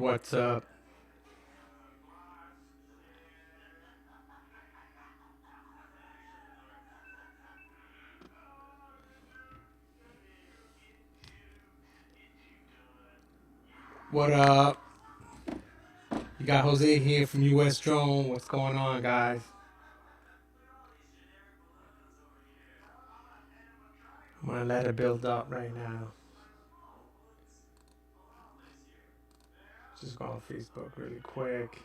What's up? What up? You got Jose here from US Drone. What's going on, guys? I'm gonna let it build up right now. Just go on Facebook really quick.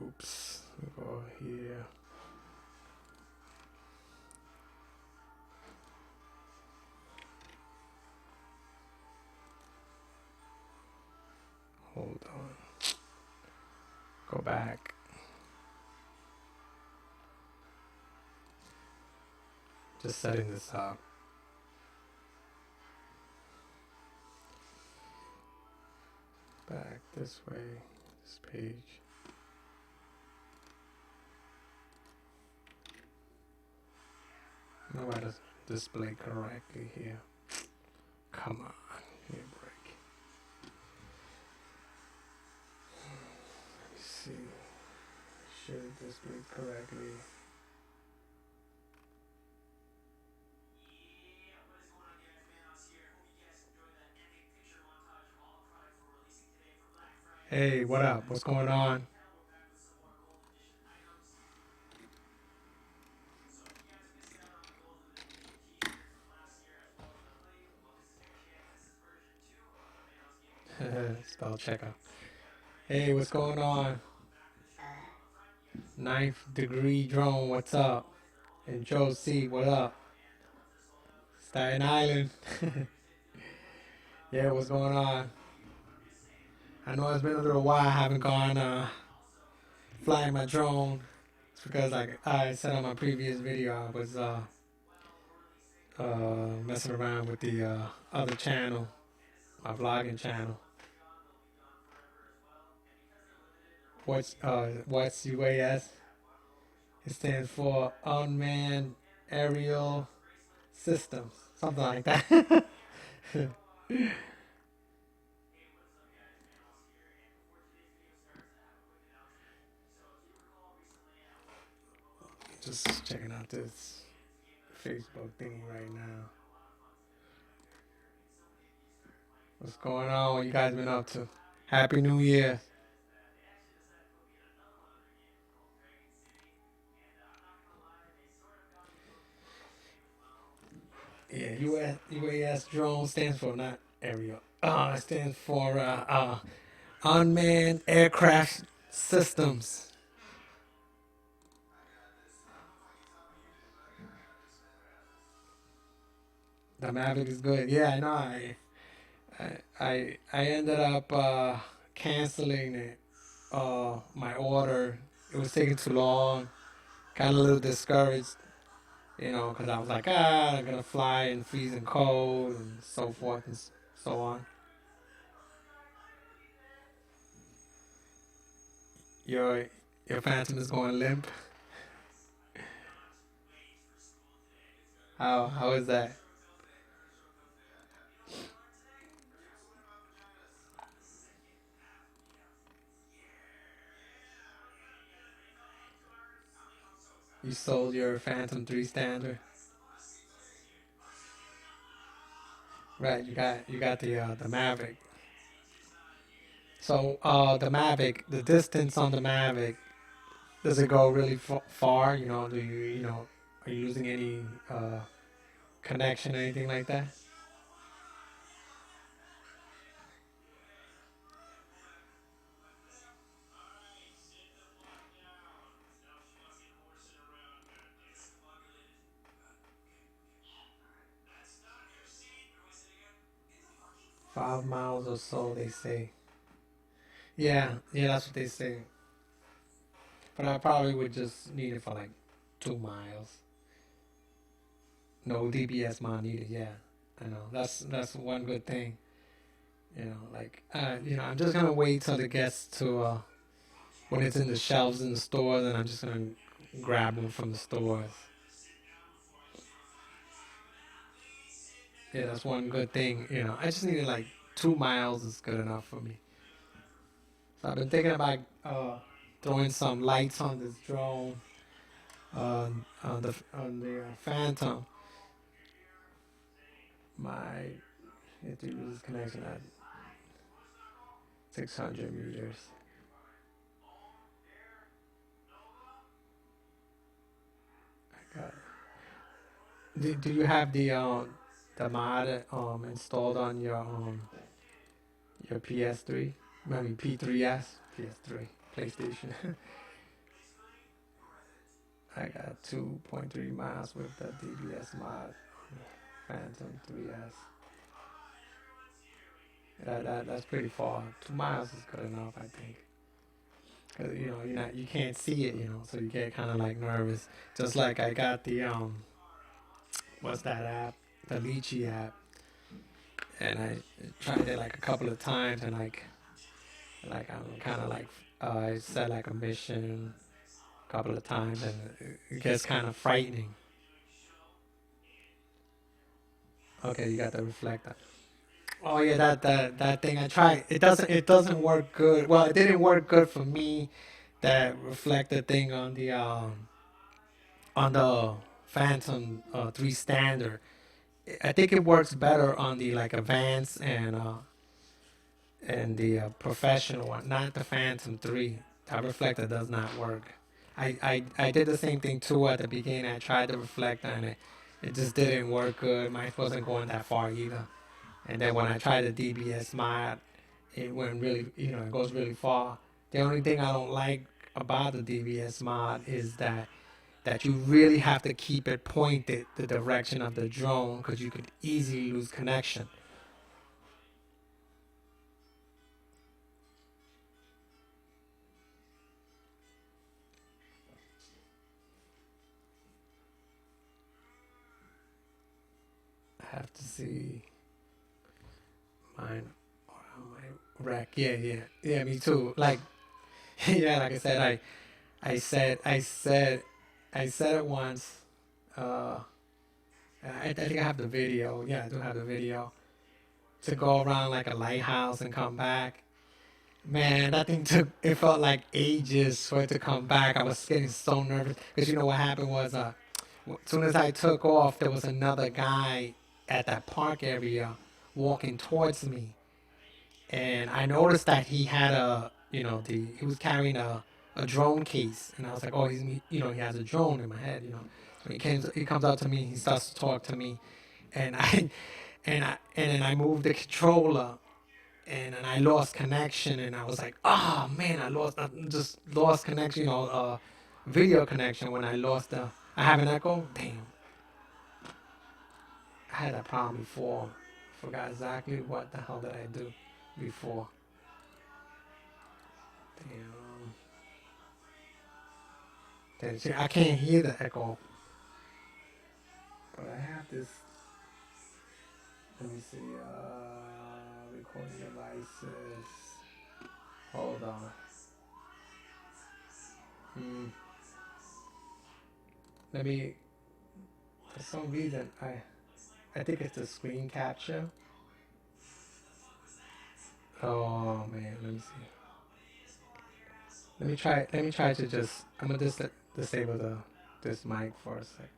Oops. We'll go here. Hold on. Go back. Just setting this up. Back this way. This page. No, I just display correctly here. Come on. Give me a break. Let me see. Should it display correctly? Hey, what up? What's going on? Spell checker. Hey, what's going on? Ninth degree drone, what's up? And Joe C, what up? Staten Island. Yeah, what's going on? I know it's been a little while. I haven't gone flying my drone. It's because, like I said on my previous video, I was messing around with the other channel, my vlogging channel. What's UAS? It stands for Unmanned Aerial Systems, something like that. Just checking out this Facebook thingy right now. What's going on? What you guys been up to? Happy New Year. Yeah, UAS drone stands for not aerial. It stands for Unmanned Aircraft Systems. The Mavic is good. Yeah, I know. I ended up canceling it. My order. It was taking too long. Got a little discouraged, because I was like, I'm gonna fly in freezing cold and so forth and so on. Your your Phantom is going limp. How is that? You sold your Phantom 3 standard, right? You got the Mavic. So the Mavic, the distance on the Mavic, does it go really far? Do are you using any connection or anything like that? 5 miles or so, they say. Yeah, that's what they say. But I probably would just need it for like 2 miles. No DBS mod needed. Yeah, I know. That's one good thing. I'm just gonna wait till it gets to when it's in the shelves in the stores, and I'm just gonna grab them from the stores. Yeah, that's one good thing. I just needed like 2 miles is good enough for me. So I've been thinking about throwing some lights on this drone on the Phantom. My it loses connection at 600 meters. I got do you have the mod installed on your PS3? I mean P3S, PS3, PlayStation. I got 2.3 miles with the DBS mod, Phantom 3S. That's pretty far. 2 miles is good enough, I think. Cause you can't see it, so you get kind of like nervous. Just like I got the what's that app? The Lychee app, and I tried it like a couple of times, and like I'm kind of like I set like a mission a couple of times, and it gets kind of frightening. Okay, you got the reflector. Oh yeah, that thing I tried. It doesn't work good. Well, it didn't work good for me. That reflector thing on the Phantom 3 standard. I think it works better on the like advanced and the professional one, not the Phantom 3. That reflector does not work. I did the same thing too at the beginning. I tried the reflector and it just didn't work good. Mine wasn't going that far either. And then when I tried the DBS mod, it went really, it goes really far. The only thing I don't like about the DBS mod is that you really have to keep it pointed the direction of the drone because you could easily lose connection. I have to see mine on my rack. Yeah, me too. Like, yeah, like I said, I said it once. Uh, I think I have the video. Yeah, I do have the video to go around like a lighthouse and come back. Man, that thing took, it felt like ages for it to come back. I was getting so nervous because what happened was, as soon as I took off, there was another guy at that park area walking towards me. And I noticed that he had he was carrying a drone case. And I was like, oh, he has a drone in my head. So he comes up to me, he starts to talk to me. And and then I moved the controller and I lost connection, and I was like, oh man, I just lost connection, video connection when I lost I have an echo. Damn, I had that problem before. Forgot exactly what the hell did I do before. Damn, see, I can't hear the echo, but I have this. Let me see. Recording devices. Hold on. Let me. For some reason, I think it's a screen capture. Oh man, let me see. Let me try to just. I'm gonna just disable this mic for a sec.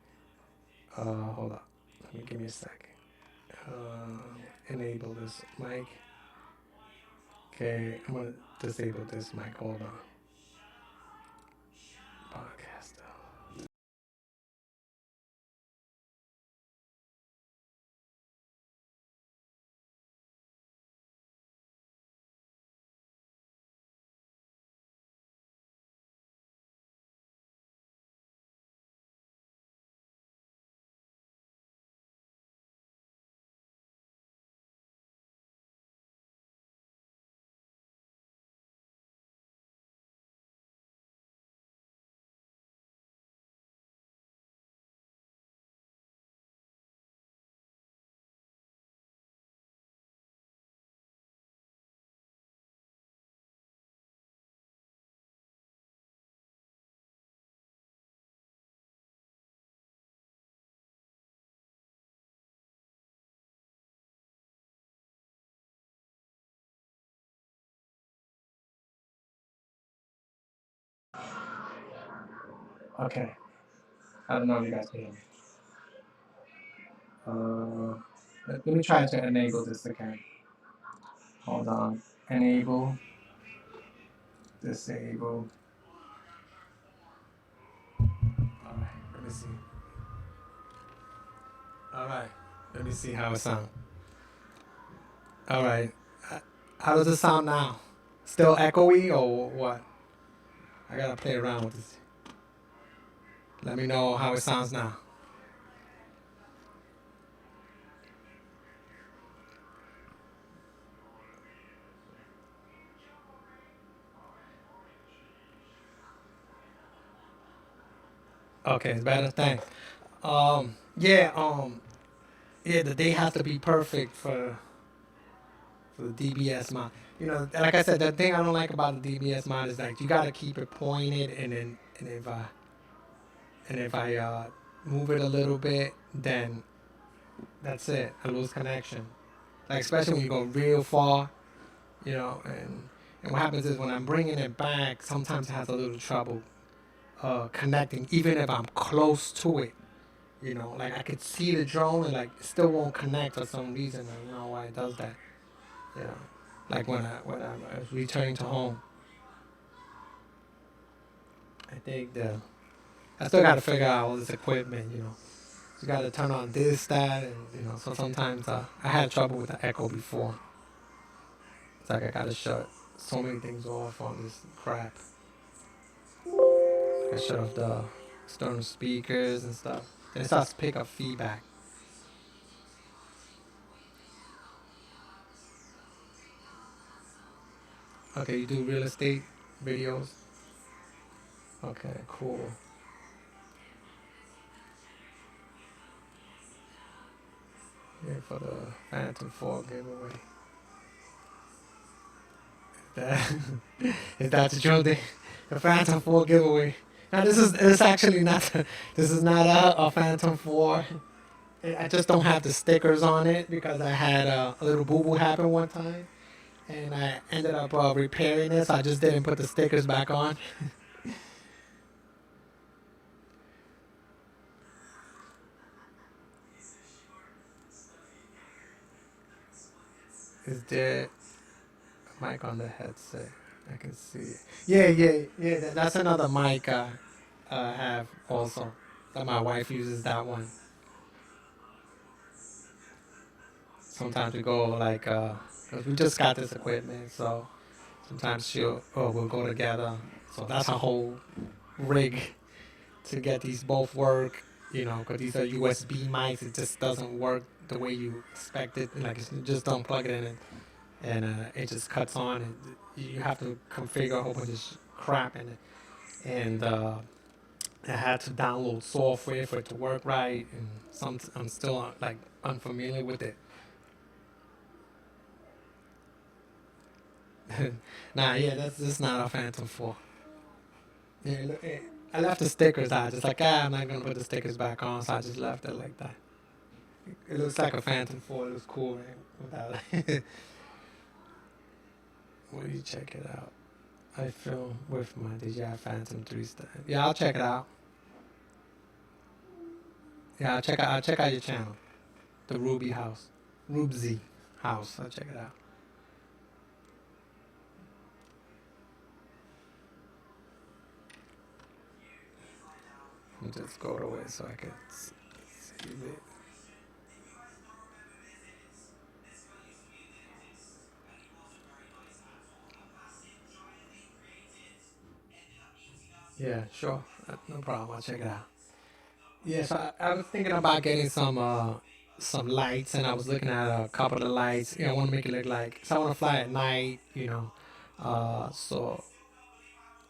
Hold on. Give me a second. Enable this mic. Okay, I'm gonna disable this mic. Hold on. Podcast. Okay. I don't know if you guys can hear me. Let me try to enable this again. Hold on. Enable, disable. All right. Let me see. All right. Let me see how it sounds. All right. How does it sound now? Still echoey or what? I gotta play around with this. Let me know how it sounds now. Okay, it's better. Thanks. Yeah. Yeah. The day has to be perfect for the DBS mod. You know, like I said, the thing I don't like about the DBS mod is like you gotta keep it pointed, and if I move it a little bit, then that's it. I lose connection. Like especially when you go real far, you know, and what happens is when I'm bringing it back, sometimes it has a little trouble connecting, even if I'm close to it. You know, like I could see the drone and like it still won't connect for some reason. I don't know why it does that. You know, like when I'm returning to home. I think I still got to figure out all this equipment. You know, you got to turn on this, that, and you know. So sometimes I had trouble with the echo before. It's like I got to shut so many things off on this crap. I shut off the external speakers and stuff. Then it starts to pick up feedback. Okay, you do real estate videos. Okay, cool. Yeah, for the Phantom 4 giveaway. That is that the drill day? The Phantom 4 giveaway. Now this actually not this is not a Phantom 4. I just don't have the stickers on it because I had a little boo boo happen one time, and I ended up repairing it. So I just didn't put the stickers back on. Is there a mic on the headset? I can see it. Yeah, yeah, yeah. That's another mic I have also. That my wife uses that one. Sometimes we go like, cause we just got this equipment, so sometimes we'll go together. So that's a whole rig to get these both work. You know, cause these are USB mics. It just doesn't work the way you expect it. Like you just don't plug it in and it just cuts on. And you have to configure a whole bunch of crap in it. And I had to download software for it to work right. And I'm still like unfamiliar with it. Nah, yeah, that's not a Phantom 4. Yeah, I left the stickers out. Just like, I'm not gonna put the stickers back on, so I just left it like that. It looks like a Phantom 4. It looks cool, man. Without will you check it out? I film with my DJI Phantom 3 stand. Yeah, I'll check it out. Yeah, I'll check out your channel, the Ruby House, Rubzy House. I'll check it out. Let me just go to it so I can see it. Yeah, sure. No problem. I'll check it out. Yeah, so I was thinking about getting some lights, and I was looking at a couple of lights. You know, I want to make it look like, so I want to fly at night. You know, so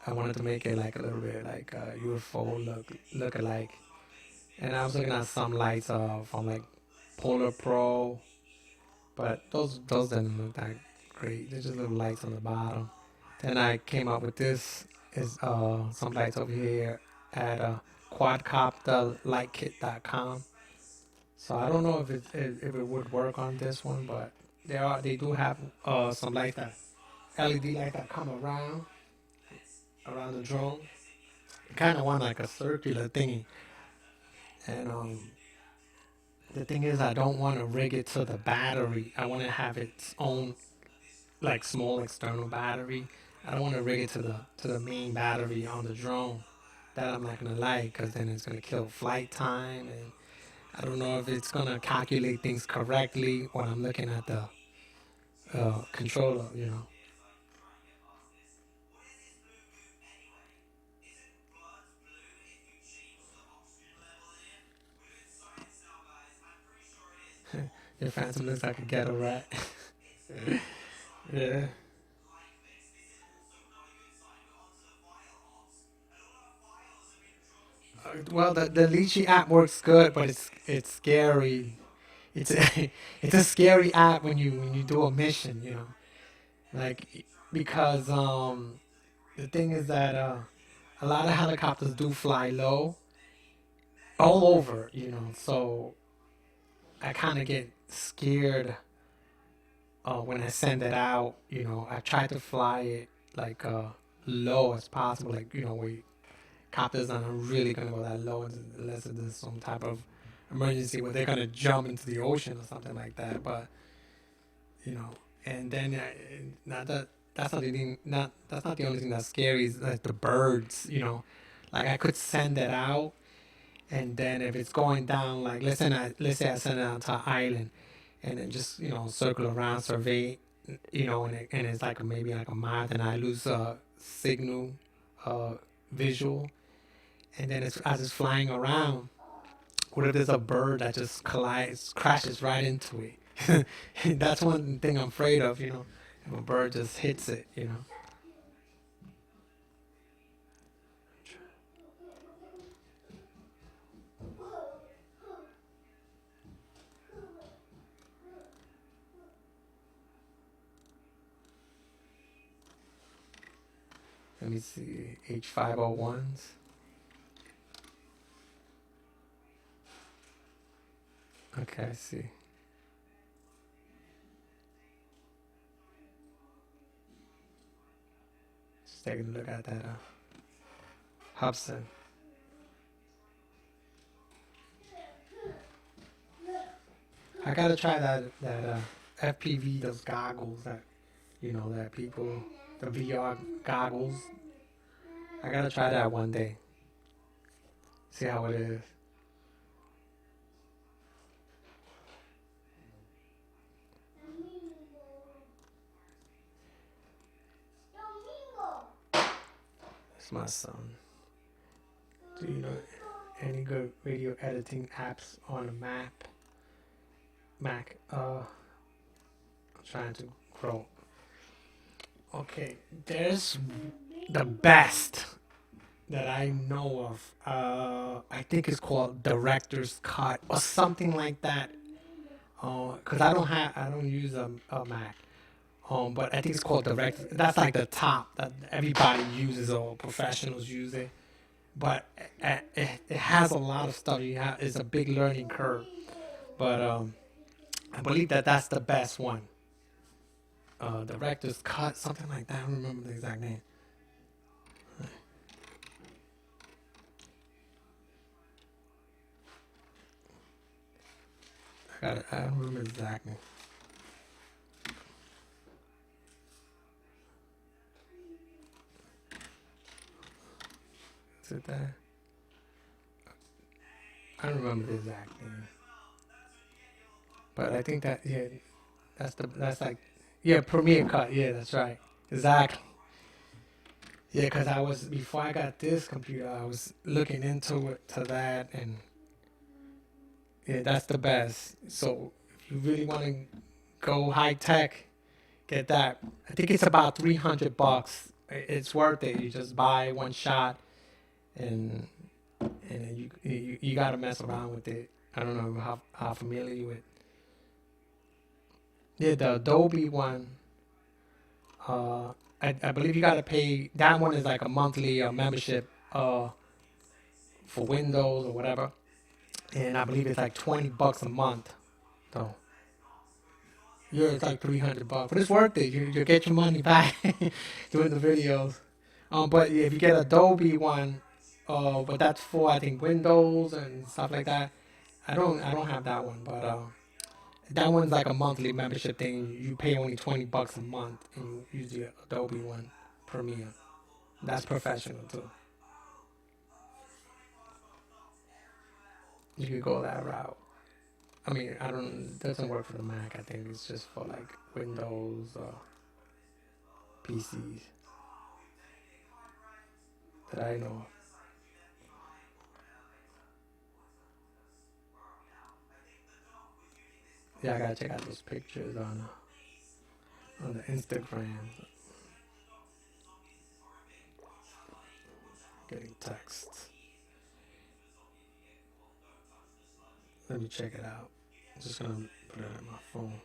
I wanted to make it like a little bit like a UFO look alike. And I was looking at some lights from like Polar Pro, but those didn't look that great. They're just little lights on the bottom. Then I came up with this is some lights over here at quadcopterlightkit.com. So I don't know if it would work on this one, but they do have some lights that LED lights that come around the drone. kind of want like a circular thingy. And the thing is, I don't want to rig it to the battery. I want to have its own like small external battery. I don't want to rig it to the main battery on the drone. That I'm not gonna like, because then it's gonna kill flight time, and I don't know if it's gonna calculate things correctly when I'm looking at the controller. You know. Your phantom looks like a ghetto rat. Yeah. Well, the Lychee app works good, but it's scary. It's a, it's a scary app when you do a mission, you know, like because the thing is that a lot of helicopters do fly low all over, you know, so I kind of get scared when I send it out. You know, I try to fly it like low as possible, like you know, where copters aren't really gonna go that low unless there's some type of emergency where they're gonna jump into the ocean or something like that. But you know, and then not that that's not the thing, not that's not the only thing that's scary. Is like the birds. You know, like I could send it out, and then if it's going down, like let's say I send it out to an island, and then just you know circle around, survey, you know, and it's like maybe like a mile, and I lose signal, uh, visual, and then it's as it's flying around. What if there's a bird that just collides, crashes right into it? That's one thing I'm afraid of, you know. If a bird just hits it, you know. Let me see, H501s. Okay, I see. Just taking a look at that Hubson. I gotta try that FPV, those goggles that you know that people, the VR goggles. I gotta try that one day. See how it is. It's my son. Do you know any good video editing apps on a Mac? I'm trying to grow. Okay, there's the best that I know of. I think it's called Director's Cut or something like that. Cause I don't use a Mac. But I think it's called Direct. That's like the top that everybody uses or professionals use it. But it has a lot of stuff. It's a big learning curve. But I believe that that's the best one. Director's Cut, something like that. I don't remember the exact name. I don't remember exactly. Is it that? I don't remember the exact name. But I think that yeah, that's like yeah, Premiere Cut. Yeah, that's right. Exactly. Yeah, because I was before I got this computer, I was looking into it to that, and yeah, that's the best. So if you really want to go high tech, get that. I think it's about $300. It's worth it. You just buy one shot, and you gotta mess around with it. I don't know how familiar you with. Yeah, the Adobe one. Uh, I believe you gotta pay. That one is like a monthly membership for Windows or whatever, and I believe it's like $20 a month. So yeah, it's like $300, but it's worth it. You get your money back doing the videos. But if you get Adobe one, but that's for I think Windows and stuff like that. I don't have that one, but that one's like a monthly membership thing. You pay only $20 a month and you use the Adobe one, Premiere. That's professional too. You could go that route. I mean, I don't. It doesn't work for the Mac. I think it's just for like Windows PCs that I know. Yeah, I gotta check out those pictures on the Instagram. Getting texts. Let me check it out. I'm just gonna put it on my phone.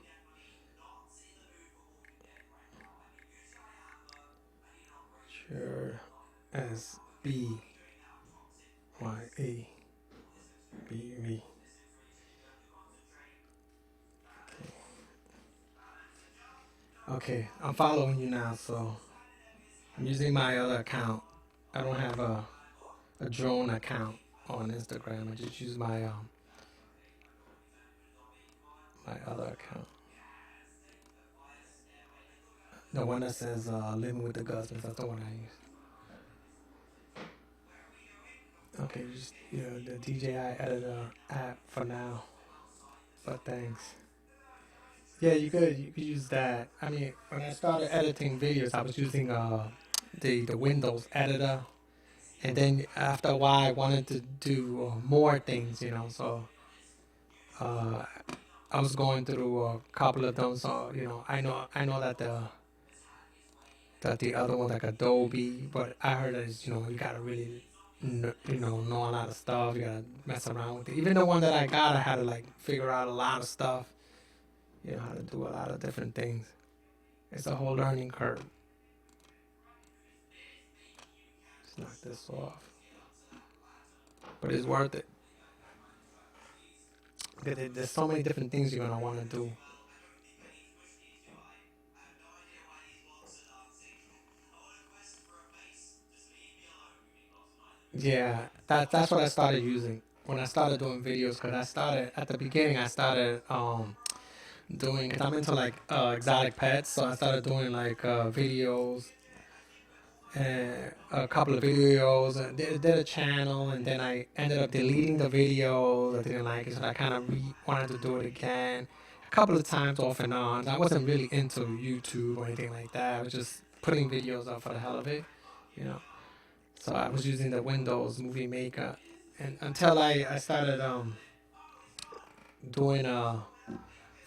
Sure. SBYABV. Okay, I'm following you now, so I'm using my other account. I don't have a drone account on Instagram. I just use my other account. The one that says living with the Gusmans, that's the one I use. Okay, just the DJI editor app for now. But thanks. Yeah, you could use that. I mean, when I started editing videos, I was using the Windows editor, and then after a while, I wanted to do more things. So uh, I was going through a couple of them. So I know that the other one like Adobe, but I heard that you gotta really know a lot of stuff. You gotta mess around with it. Even the one that I got, I had to like figure out a lot of stuff. How to do a lot of different things. It's a whole learning curve. Let's knock this off, but it's worth it because there's so many different things you're gonna want to do. Yeah, that's what I started using when I started doing videos. Cause I started at the beginning. I started doing. Cause I'm into like exotic pets, so I started doing like videos and a couple of videos. And did a channel, and then I ended up deleting the videos. I didn't like it, so I kind of wanted to do it again. A couple of times off and on. I wasn't really into YouTube or anything like that. I was just putting videos up for the hell of it, you know. So I was using the Windows Movie Maker, and until I started doing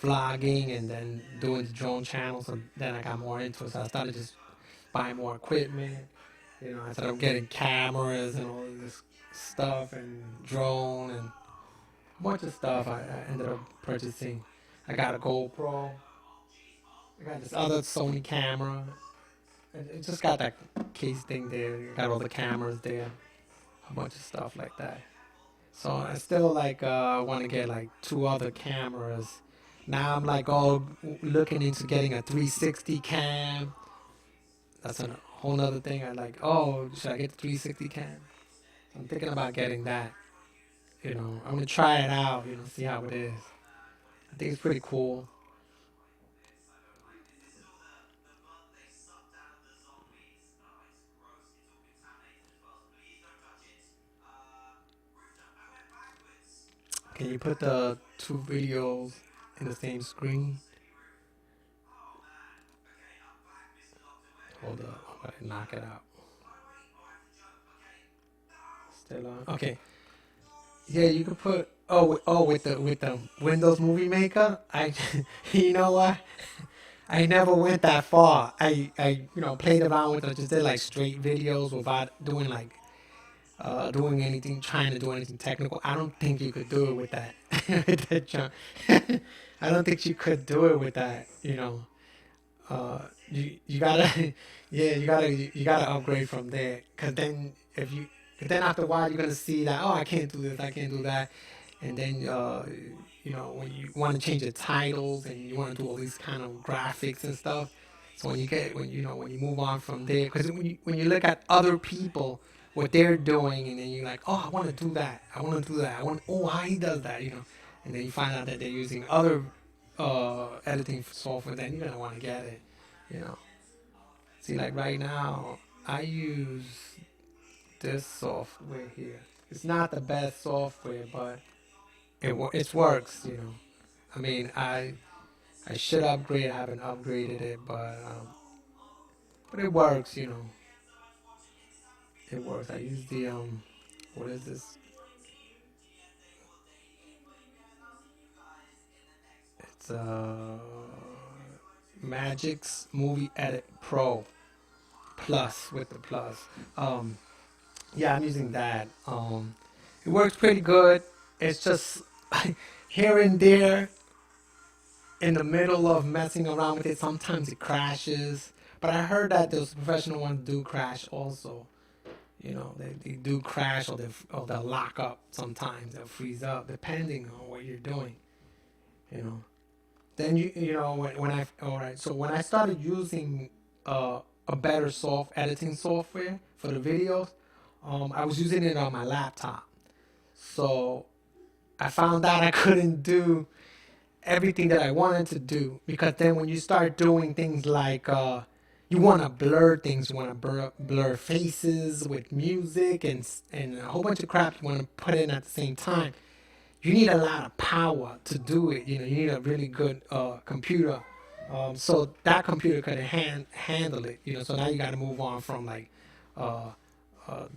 vlogging and then doing the drone channels, and then I got more into it. So I started just buying more equipment. I started getting cameras and all of this stuff and drone and a bunch of stuff. I ended up purchasing. I got a GoPro. I got this other Sony camera. It just got that case thing there. Got all the cameras there. A bunch of stuff like that. So I still like want to get like two other cameras. Now I'm like all looking into getting a 360 cam. That's a whole nother thing. I like. Oh, should I get the 360 cam? I'm thinking about getting that. I'm gonna try it out. See how it is. I think it's pretty cool. Can you put the two videos in the same screen? Hold up, I'm gonna knock it out. Still on. Okay. Yeah, you could put. Oh, with the Windows Movie Maker. You know what? I never went that far. I played around with it. Just did like straight videos without doing like doing anything, trying to do anything technical. I don't think you could do it with that. With that junk. I don't think you could do it with that. You gotta yeah you gotta upgrade from there, because then if you then after a while you're gonna see that, oh, I can't do this, I can't do that, and then when you want to change the titles and you want to do all these kind of graphics and stuff. So when you move on from there, because when you look at other people what they're doing, and then you're like, oh, I want to do that. I want to do that. I want. Oh, how he does that, and then you find out that they're using other editing software. Then you're gonna want to get it, you know. See, like right now, I use this software here. It's not the best software, but it works, I mean, I should upgrade. I haven't upgraded it, but it works, It works. I use the what is this? It's Magic's Movie Edit Pro Plus with the plus. Um, yeah, I'm using that. It works pretty good. It's just here and there in the middle of messing around with it. Sometimes it crashes, but I heard that those professional ones do crash also. They do crash, or they'll lock up sometimes. They'll freeze up depending on what you're doing. You know. Then when I all right. So when I started using a better editing software for the videos, I was using it on my laptop. So I found out I couldn't do everything that I wanted to do, because then when you start doing things like you want to blur things, you want to blur faces with music and a whole bunch of crap you want to put in at the same time. You need a lot of power to do it. You need a really good computer. So that computer could handle it. So now you got to move on from like uh, uh,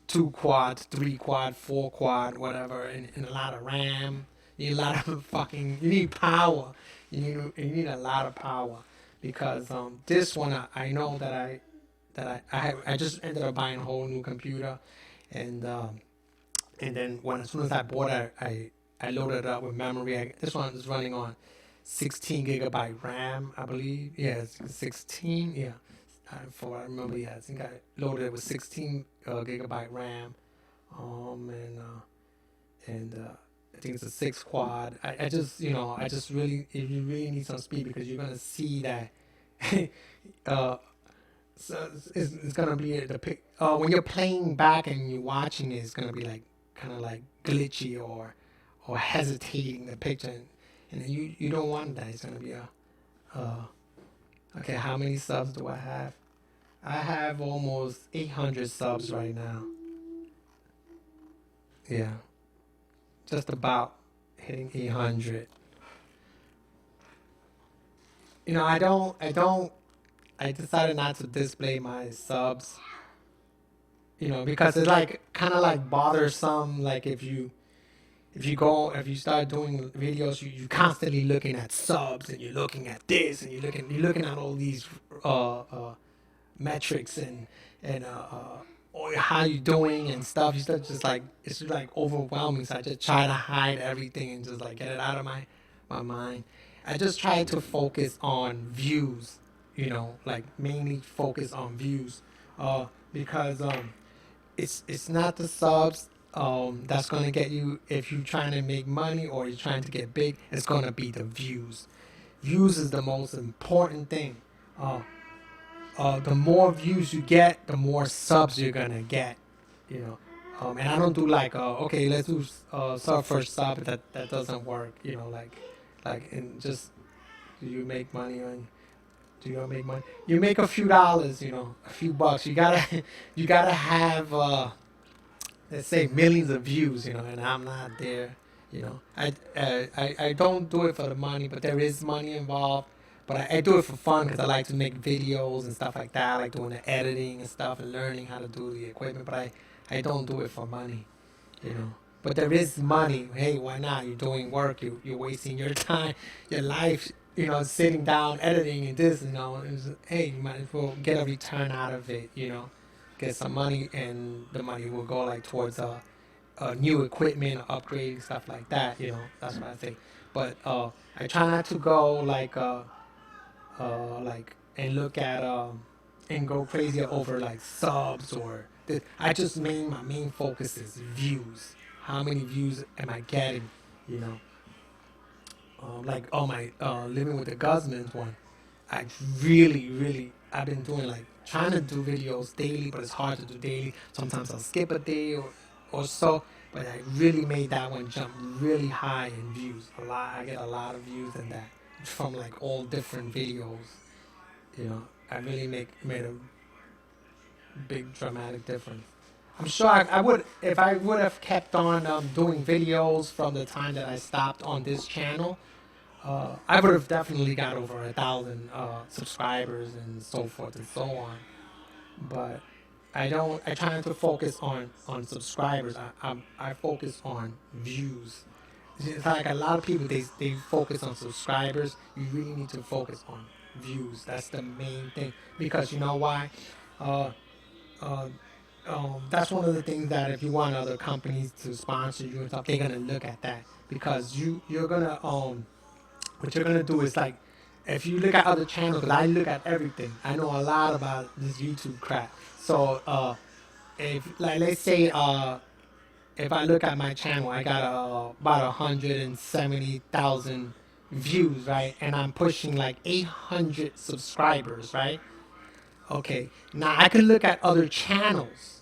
2 quad, 3 quad, 4 quad, whatever, and a lot of RAM. You need a lot of you need power. You need a lot of power, because this one I know that I just ended up buying a whole new computer, and then as soon as I bought it, I loaded it up with memory. This one is running on 16 gigabyte RAM, I believe. Yeah, it's 16. Yeah, for what I remember, yeah, I think I loaded it with 16 gigabyte RAM, and I think it's a 6 quad. I just I just really, you really need some speed, because you're gonna see that. uh, so it's gonna be the pic. When you're playing back and you're watching it, it's gonna be like kind of like glitchy or hesitating the picture, and you don't want that. It's gonna be uh, okay. How many subs do I have? I have almost 800 subs right now. Yeah, just about hitting 800. I decided not to display my subs, because it's like kind of like bothersome. Like if you start doing videos, you constantly looking at subs, and you're looking at this, and you're looking at all these metrics, and or how you doing and stuff. You start just like, it's just like overwhelming. So I just try to hide everything and just like get it out of my mind. I just try to focus on views, like mainly focus on views, because it's not the subs that's gonna get you if you're trying to make money or you're trying to get big. It's gonna be the views. Views is the most important thing. Uh, the more views you get, the more subs you're gonna get. You know, and I don't do like okay, let's do sub first sub. That doesn't work. And just, do you make money on? Do you make money? You make a few dollars. A few bucks. You gotta you gotta have let's say millions of views. And I'm not there. I don't do it for the money, but there is money involved. But I do it for fun, because I like to make videos and stuff like that. I like doing the editing and stuff and learning how to do the equipment. But I don't do it for money, you know. But there is money. Hey, why not? You're doing work. You're wasting your time, your life, sitting down, editing and this, hey, you might as well get a return out of it, get some money, and the money will go like towards new equipment, upgrading, stuff like that, that's what I think. But I try not to go like and look at and go crazy over like subs or this. My main focus is views. How many views am I getting? You know, like my living with the Guzmans one. I really, really, I've been doing like trying to do videos daily, but it's hard to do daily. Sometimes I'll skip a day or so, but I really made that one jump really high in views. A lot, I get a lot of views in that from like all different videos. You know, I really made a big dramatic difference. I'm sure I would if I would have kept on doing videos from the time that I stopped on this channel. I would have definitely got over 1,000 subscribers and so forth and so on. But I don't. I try not to focus on subscribers. I focus on views. It's like a lot of people they focus on subscribers. You really need to focus on views. That's the main thing because you know why. Uh, uh, that's one of the things that if you want other companies to sponsor you and stuff, they're gonna look at that because you're gonna what you're gonna do is like if you look at other channels, because I look at everything. I know a lot about this YouTube crap. So if like let's say if I look at my channel, I got about 170,000 views, right? And I'm pushing like 800 subscribers, right? Okay. Now I can look at other channels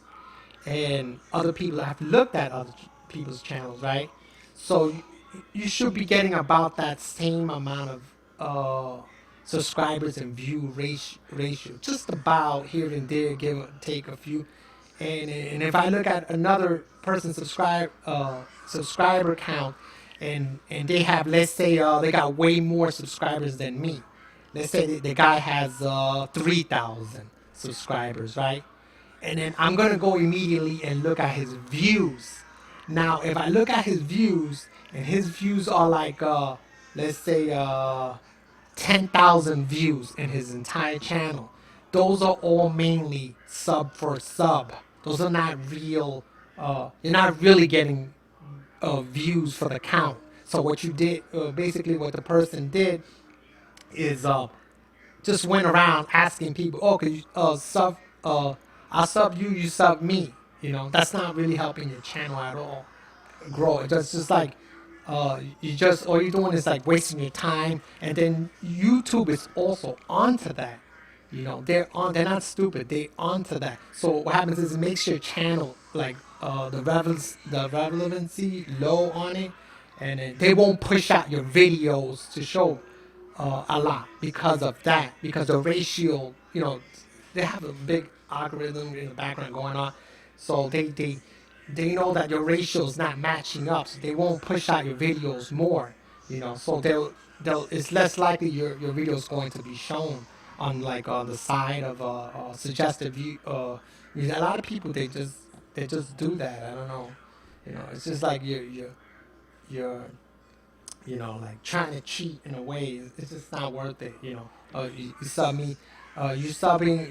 and other people have looked at other people's channels, right? So you should be getting about that same amount of subscribers and view ratio, just about here and there, give or take a few. And if I look at another person's subscriber count, and they have, let's say they got way more subscribers than me. Let's say the guy has 3,000 subscribers, right? And then I'm gonna go immediately and look at his views. Now, if I look at his views and his views are like, let's say, 10,000 views in his entire channel, those are all mainly sub for sub. Those are not real. You're not really getting views for the count. So what you did, basically, what the person did is just went around asking people, "Oh, could you I'll sub you, you sub me." You know, that's not really helping your channel at all grow. It's just like you just all you're doing is like wasting your time, and then YouTube is also onto that. You know, they're on. They're not stupid. They onto that. So what happens is it makes your channel like the relevancy low on it, and then they won't push out your videos to show a lot because of that. Because the ratio, you know, they have a big algorithm in the background going on, so they know that your ratio is not matching up, so they won't push out your videos more. You know, so they'll it's less likely your video is going to be shown on like the side of suggested view. A lot of people they just do that. I don't know. You know, it's just like you're you know, like trying to cheat in a way. It's just not worth it. You know, you sub me, you subbing,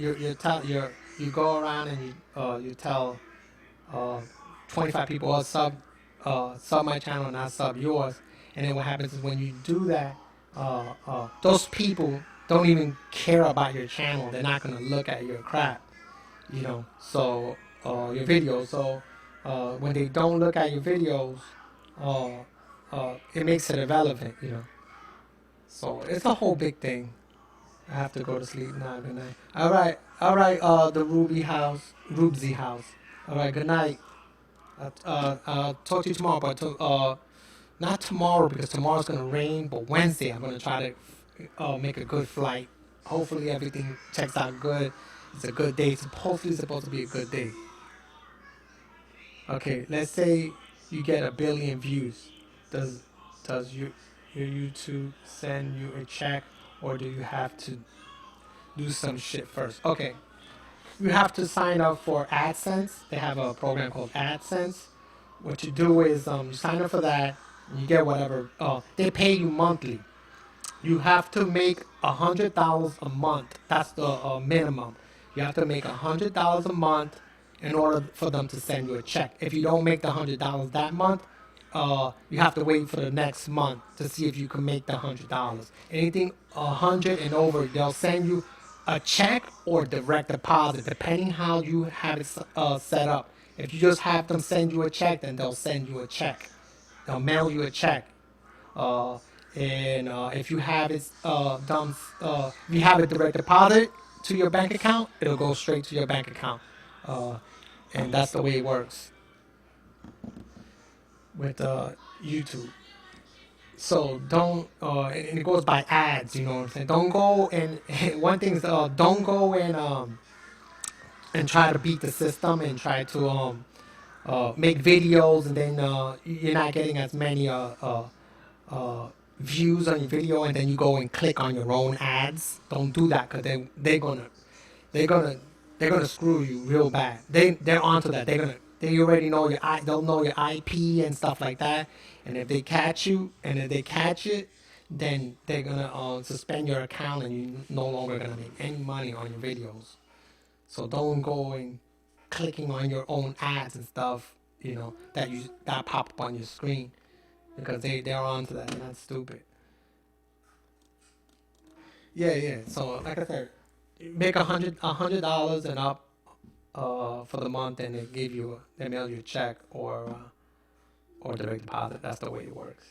you go around and you tell uh, 25 people sub my channel and I sub yours, and then what happens is when you do that, those people don't even care about your channel. They're not gonna look at your crap, you know. So your videos. So when they don't look at your videos, uh, it makes it irrelevant, you know. So it's a whole big thing. I have to go to sleep now. Good night. All right. The Rubsy house. All right. Good night. I'll talk to you tomorrow, but not tomorrow because tomorrow's gonna rain. But Wednesday, I'm gonna try to make a good flight. Hopefully everything checks out good. It's a good day. Hopefully it's supposed to be a good day. Okay, let's say you get 1 billion views. Does your YouTube send you a check, or do you have to do some shit first? Okay, you have to sign up for AdSense. They have a program called AdSense. What you do is you sign up for that, and you get whatever. They pay you monthly. You have to make $100 a month. That's the minimum. You have to make $100 a month in order for them to send you a check. If you don't make the $100 that month, you have to wait for the next month to see if you can make the $100. Anything 100 and over, they'll send you a check or direct deposit, depending how you have it set up. If you just have them send you a check, then they'll send you a check. They'll mail you a check. Uh, and if you have it done, if you have a direct deposit, to your bank account, it'll go straight to your bank account, uh, and that's the way it works with YouTube. So don't, and it goes by ads. You know what I'm saying? Don't go and one thing is, don't go and try to beat the system and try to make videos and then you're not getting as many views on your video and then you go and click on your own ads. Don't do that because they're gonna they're gonna screw you real bad. They're onto that. They already know they'll know your IP and stuff like that. And if they catch you and if they catch it, then they're gonna suspend your account and you're no longer gonna make any money on your videos. So don't go and clicking on your own ads and stuff, that pop up on your screen because they're onto that and that's stupid. Yeah, yeah. So like I said, make $100 and up for the month, and they mail you a check or direct deposit. That's the way it works.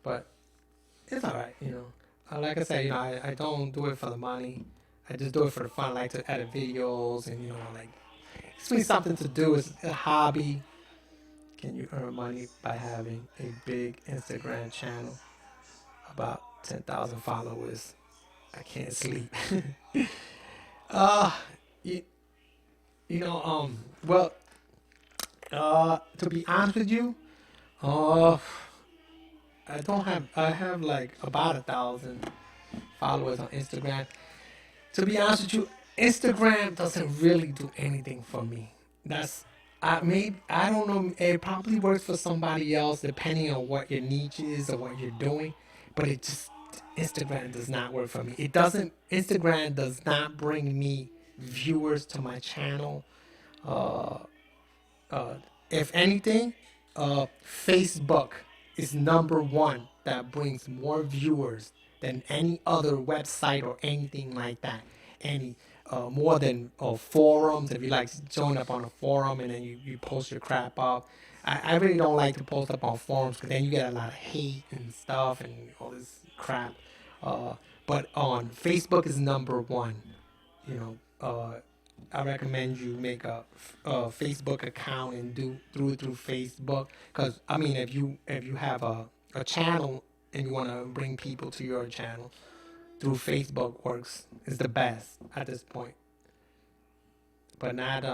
But it's all right, Like I said, I don't do it for the money. I just do it for the fun. I like to edit videos and like it's really something to do. It's a hobby. Can you earn money by having a big Instagram channel? About 10,000 followers. I can't sleep. uh, you, well, to be honest with you, uh, I have like about 1,000 followers on Instagram. To be honest with you, Instagram doesn't really do anything for me. I don't know. It probably works for somebody else depending on what your niche is or what you're doing, but Instagram does not work for me. It doesn't. Instagram does not bring me viewers to my channel. Uh, uh, if anything, Facebook is number one that brings more viewers than any other website or anything like that. Any more than forums. If you like join up on a forum and then you post your crap up. I really don't like to post up on forums because then you get a lot of hate and stuff and all this crap. Uh, but on Facebook is number one. You know, I recommend you make a Facebook account and do through Facebook. Because I mean, if you have a channel and you want to bring people to your channel, through Facebook works is the best at this point. But not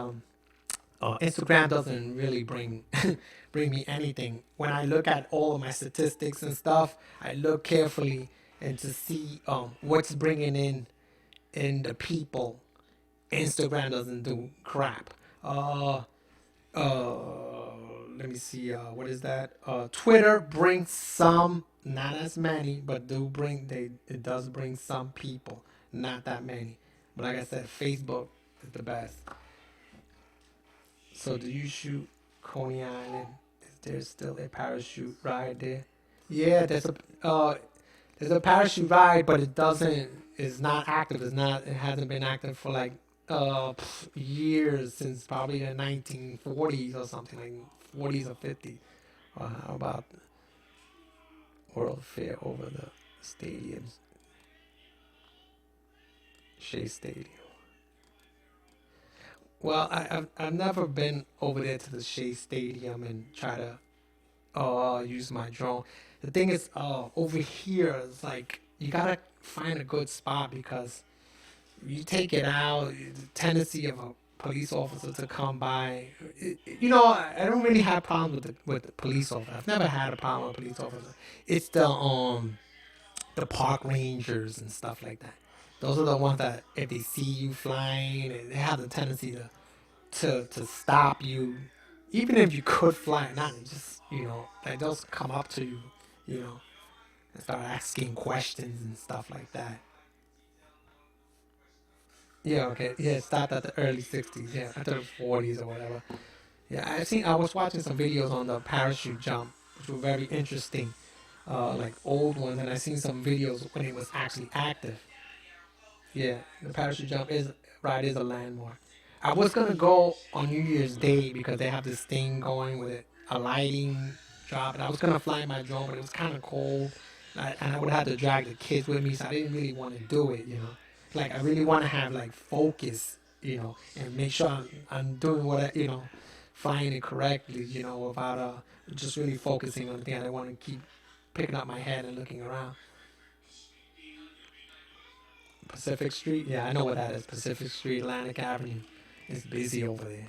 Instagram doesn't really bring me anything. When I look at all of my statistics and stuff, I look carefully and to see what's bringing in the people. Instagram doesn't do crap. Uh, Let me see. What is that? Twitter brings some, not as many, but it does bring some people, not that many. But like I said, Facebook is the best. So do you shoot Coney Island? Is there still a parachute ride there? Yeah, there's a parachute ride, but it doesn't. It's not active. It's not. It hasn't been active for like years since probably the 1940s or something like 40s or 50s. Or how about World Fair over the stadiums, Shea Stadium? Well, I've never been over there to the Shea Stadium and try to use my drone. The thing is, over here, it's like you gotta find a good spot because you take it out, the tendency of a police officer to come by. I don't really have problems with the police officer. I've never had a problem with police officer. It's the park rangers and stuff like that. Those are the ones that if they see you flying, they have the tendency to stop you, even if you could fly, not just they just come up to you, you know, and start asking questions and stuff like that. Yeah, okay, yeah, it started at the early '60s, yeah, after the '40s or whatever. Yeah, I was watching some videos on the parachute jump, which were very interesting, like old ones, and I seen some videos when it was actually active. Yeah, the parachute jump is a landmark. I was gonna go on New Year's Day because they have this thing going with it, a lighting drop, and I was gonna fly my drone, but it was kind of cold, and I would have to drag the kids with me, so I didn't really want to do it. Like I really want to have like focus, and make sure I'm doing what flying it correctly, without just really focusing on the thing. I don't want to keep picking up my head and looking around. Pacific Street, yeah, I know what that is. Pacific Street, Atlantic Avenue. It's busy over there.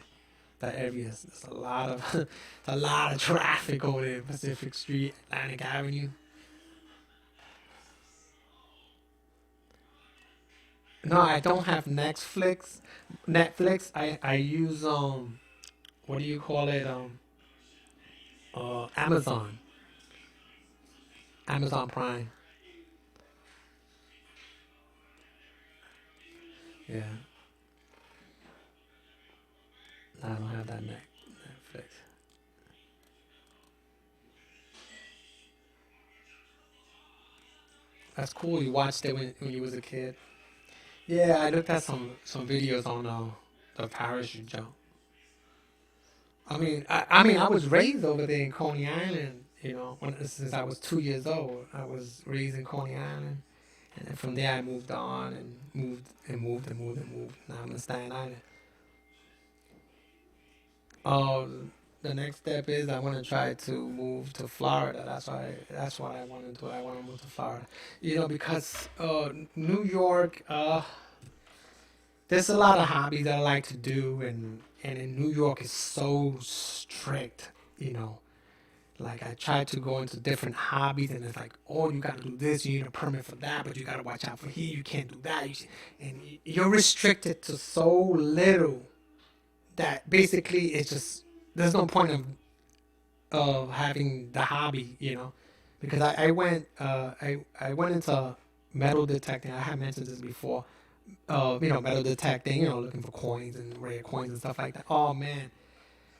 That area is there's a lot of it's a lot of traffic over there. Pacific Street, Atlantic Avenue. No, I don't have Netflix. I use what do you call it? Amazon. Amazon Prime. Yeah. I don't have that Netflix. That's cool. You watched it when you was a kid. Yeah, I looked at some videos on the parachute jump. I mean, I was raised over there in Coney Island. Since I was 2 years old, I was raised in Coney Island, and then from there I moved on and moved and moved and moved and moved. Now I'm in Staten Island. The next step is I want to try to move to Florida. That's what I want to do. I want to move to Florida. Because New York, there's a lot of hobbies that I like to do, and in New York is so strict. You know, like I try to go into different hobbies, and it's like, oh, you got to do this, you need a permit for that, but you got to watch out for here. You can't do that, and you're restricted to so little that basically it's just there's no point of having the hobby, because I went into metal detecting. I had mentioned this before. Metal detecting, looking for coins and rare coins and stuff like that. Oh man,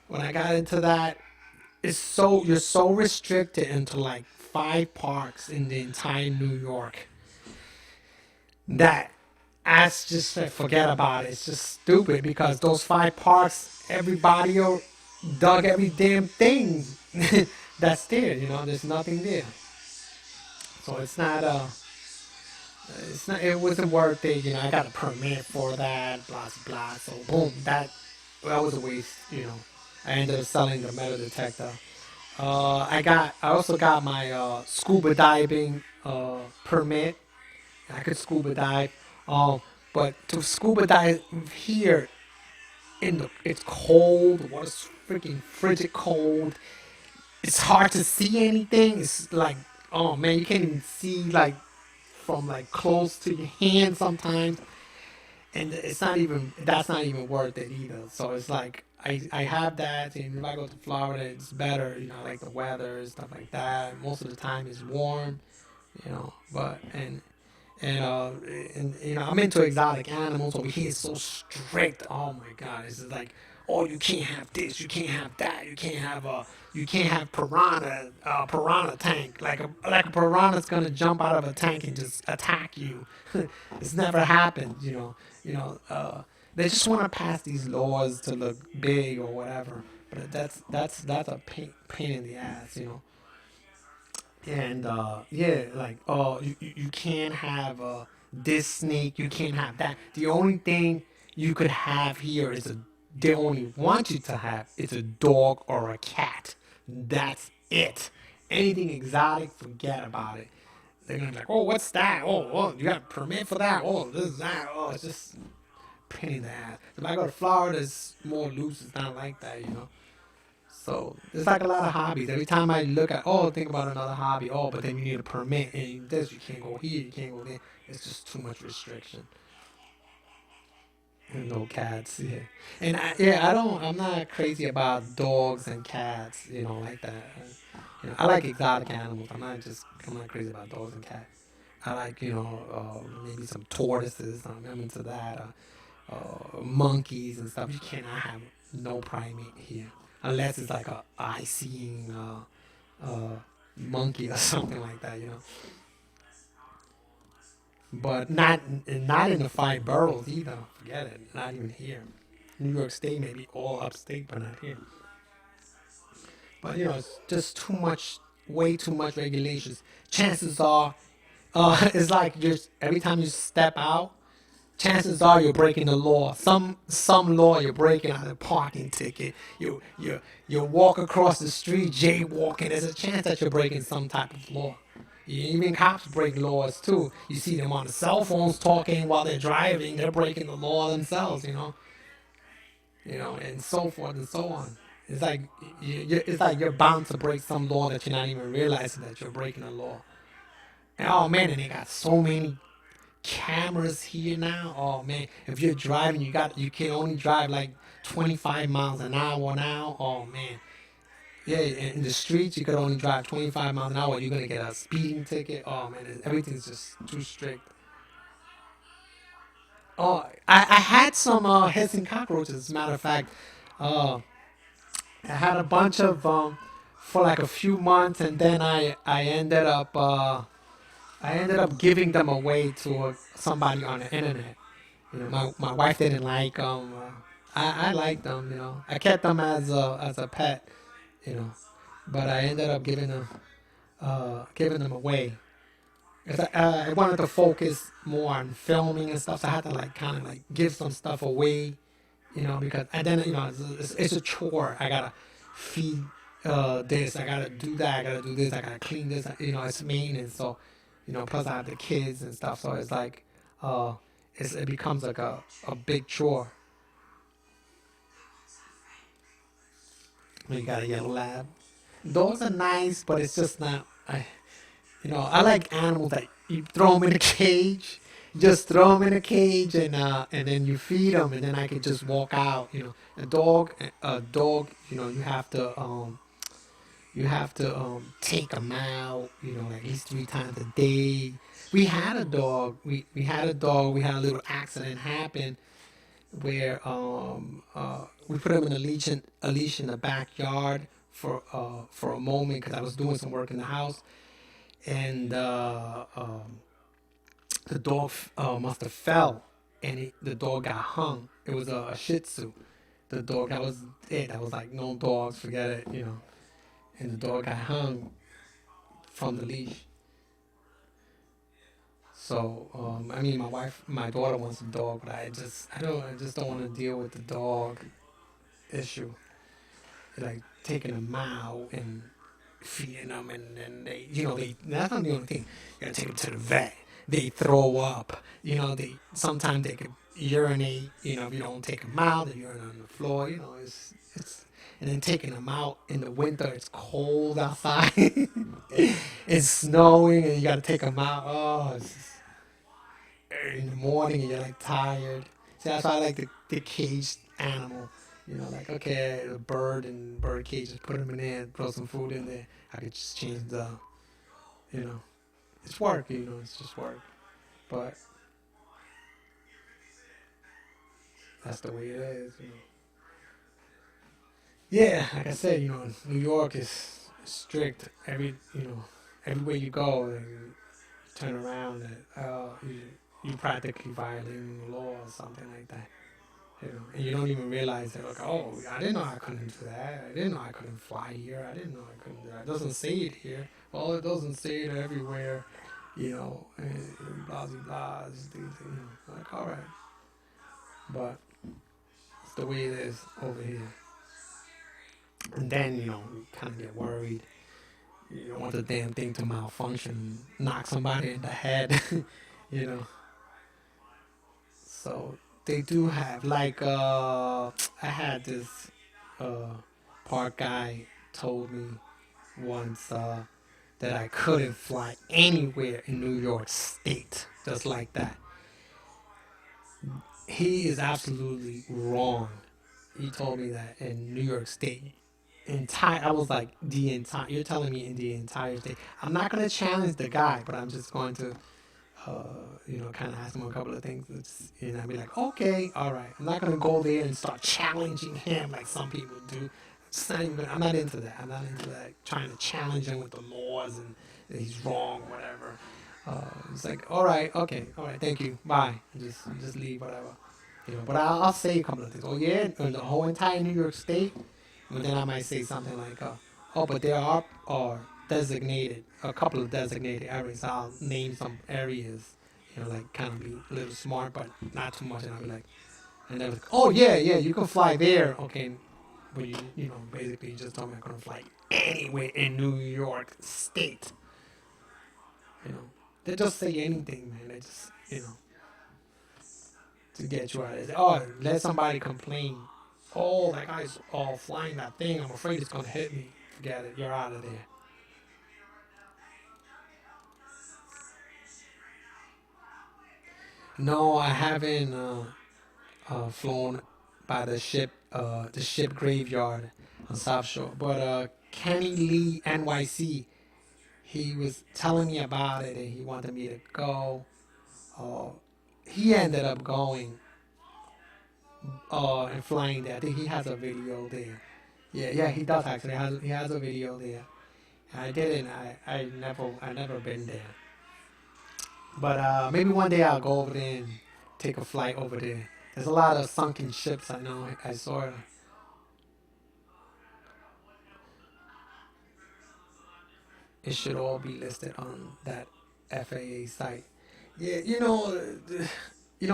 when I got into that, you're so restricted into like 5 parks in the entire New York that I just said forget about it. It's just stupid because those 5 parks, everybody dug every damn thing that's there. There's nothing there, so it's not. It wasn't worth it. I got a permit for that. Blah blah. So boom, that was a waste. I ended up selling the metal detector. I also got my scuba diving permit. I could scuba dive. Um, but to scuba dive here it's cold. Water's freaking frigid cold. It's hard to see anything. It's like, oh man, you can't even see like from like close to your hand sometimes, and that's not even worth it either. So it's like I have that, and if I go to Florida, it's better. I like the weather and stuff like that. Most of the time, it's warm. But I'm into exotic animals. Over here, it's so strict. Oh my god, it's just like, oh, you can't have this, you can't have that, you can't have piranha tank. Like a piranha's gonna jump out of a tank and just attack you. It's never happened. They just want to pass these laws to look big or whatever. But that's a pain in the ass. And yeah, like, oh, you can't have this snake, you can't have that. The only thing you could have here they only want you to have it's a dog or a cat. That's it. Anything exotic, forget about it. They're gonna be like, oh, what's that? Oh, you got a permit for that? Oh, this is that. Oh, it's just pain in the ass. If I go to Florida, it's more loose. It's not like that. So there's like a lot of hobbies. Every time I look at, think about another hobby. Oh, but then you need a permit, and this you can't go here, you can't go there. It's just too much restriction. And no cats, yeah. And I'm not crazy about dogs and cats, like that. I like exotic animals. I'm not crazy about dogs and cats. I like, maybe some tortoises. I'm into that. Monkeys and stuff. You cannot have no primate here unless it's like a eye-seeing monkey or something like that. But not in the 5 boroughs either. Forget it. Not even here. New York State maybe all upstate, but not here. But it's just too much, way too much regulations. Chances are, it's like just every time you step out, chances are you're breaking the law. Some law you're breaking on a parking ticket. You walk across the street jaywalking. There's a chance that you're breaking some type of law. Even cops break laws too. You see them on the cell phones talking while they're driving. They're breaking the law themselves. And so forth and so on. It's like it's like you're bound to break some law that you're not even realizing that you're breaking a law. And oh man, and they got so many cameras here now. Oh man, if you're driving, you can only drive like 25 miles an hour now. Oh man, yeah, in the streets you could only drive 25 miles an hour. You're gonna get a speeding ticket. Oh man, everything's just too strict. Oh, I had some hissing cockroaches. As a matter of fact, uh, I had a bunch of for like a few months, and then I ended up giving them away to somebody on the internet. My wife didn't like them. I liked them. I kept them as a pet. You know, but I ended up giving them away. 'Cause I wanted to focus more on filming and stuff. So I had to like kind of like give some stuff away. Because and then it's a chore. I gotta feed this. I gotta do that. I gotta do this. I gotta clean this. It's maintenance. So plus I have the kids and stuff. So it's like uh, it becomes like a big chore. You got a yellow lab. Those are nice, but it's just not. I like animals that you throw them in a cage. Just throw them in a cage and then you feed them and then I can just walk out. A dog. You have to take them out. At least 3 times a day. We had a dog. We had a dog. We had a little accident happen where we put him in a leash in the backyard for a moment because I was doing some work in the house, and the dog must have fell, and the dog got hung. It was a Shih Tzu. The dog that was it. I was like, no dogs, forget it. And the dog got hung from the leash. So I mean, my daughter wants a dog, but I just don't want to deal with the dog issue. Like taking them out and feeding them, and then that's not the only thing. You gotta take them to the vet. They throw up. Sometimes they could urinate. If you don't take them out, they urinate on the floor. It's and then taking them out in the winter. It's cold outside. It's snowing, and you gotta take them out. Oh, in the morning, and you're like tired. So that's why I like the caged animal. Like okay, a bird and bird cage, just put them in there, throw some food in there. I could just change you know, it's work. It's just work. But that's the way it is. Yeah, like I said, New York is strict. Everywhere you go, and you turn around, and you practically violating the law or something like that. And you don't even realize that. Like, oh, I didn't know I couldn't do that. I didn't know I couldn't fly here. I didn't know I couldn't do that. It doesn't say it here. Well, it doesn't say it everywhere. And blah blah blah. Like all right, but it's the way it is over here. And then you kind of get worried. You don't want the damn thing to malfunction, knock somebody in the head. you know. So they do have like I had this uh park guy told me once that I couldn't fly anywhere in New York State just like that. He is absolutely wrong. He told me that in New York State I was like the entire you're telling me in the entire state. I'm not gonna challenge the guy, but I'm just going to kind of ask him a couple of things. And I'd be like, okay, all right. I'm not gonna go there and start challenging him like some people do. I'm not into that. I'm not into that. Trying to challenge him with the laws and that he's wrong, whatever. It's like, all right, okay, all right, thank you, bye. Just leave, whatever. But I'll say a couple of things. Oh yeah, in the whole entire New York State. And then I might say something like, oh, but there are designated a couple of designated areas. I'll name some areas like kind of be a little smart, but not too much. And I'll be like, and they're like, oh yeah, yeah, you can fly there. Okay, but basically you just told me I couldn't fly anywhere in New York State. You know, they just say anything, man. They just, to get you out of it. Oh, let somebody complain. Oh, that guy's all flying that thing. I'm afraid it's gonna hit me. Forget it. You're out of there. No, I haven't flown by the ship graveyard on South Shore. But Kenny Lee NYC, he was telling me about it and he wanted me to go. Uh, he ended up going and flying there. I think he has a video there. Yeah, yeah, he does actually. He has a video there. I didn't. I never been there. But maybe one day I'll go over there and take a flight over there. There's a lot of sunken ships. I know. I saw it. It should all be listed on that FAA site. Yeah,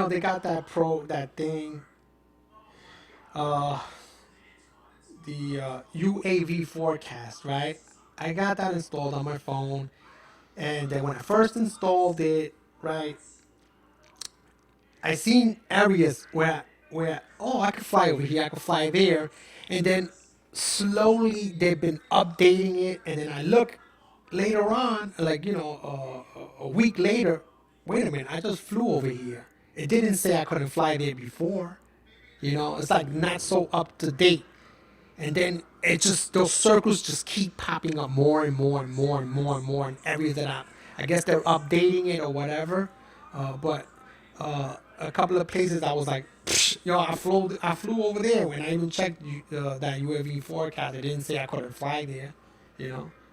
they got that thing, uh, the UAV forecast, right? I got that installed on my phone, and then when I first installed it, right, I seen areas where I could fly over here, I could fly there, and then slowly they've been updating it, and then I look later on, like a week later, wait a minute, I just flew over here. It didn't say I couldn't fly there before. It's like not so up to date. And then it just those circles just keep popping up more and more and more and more and more in areas that I guess they're updating it or whatever. But a couple of places I was like, yo, I flew over there. When I even checked that UAV forecast, it didn't say I couldn't fly there.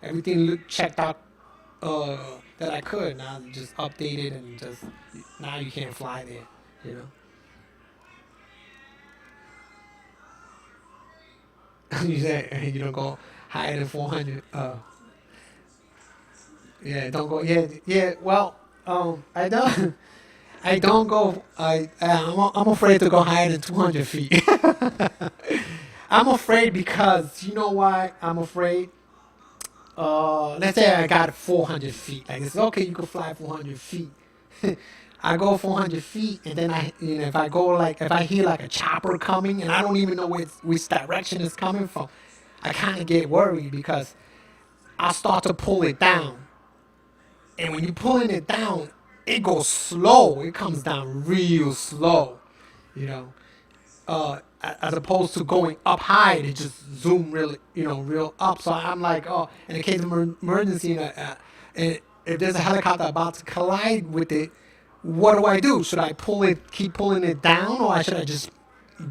Everything looked checked out that I could. Now just updated and just now you can't fly there. You you say you don't go higher than 400. Yeah, don't go. Yeah, yeah. Well, I don't. I don't go. I'm afraid to go higher than 200 feet. I'm afraid because you know why I'm afraid. Let's say I got 400 feet. Like it's okay, you can fly 400 feet. I go 400 feet, and then if I go if I hear like a chopper coming, and I don't even know which direction it's coming from, I kind of get worried because I start to pull it down, and when you're pulling it down, it goes slow. It comes down real slow, you know. As opposed to going up high, it just zoom really, real up. So I'm like, oh, in the case of emergency, and if there's a helicopter about to collide with it, what do I do? Should I keep pulling it down, or should I just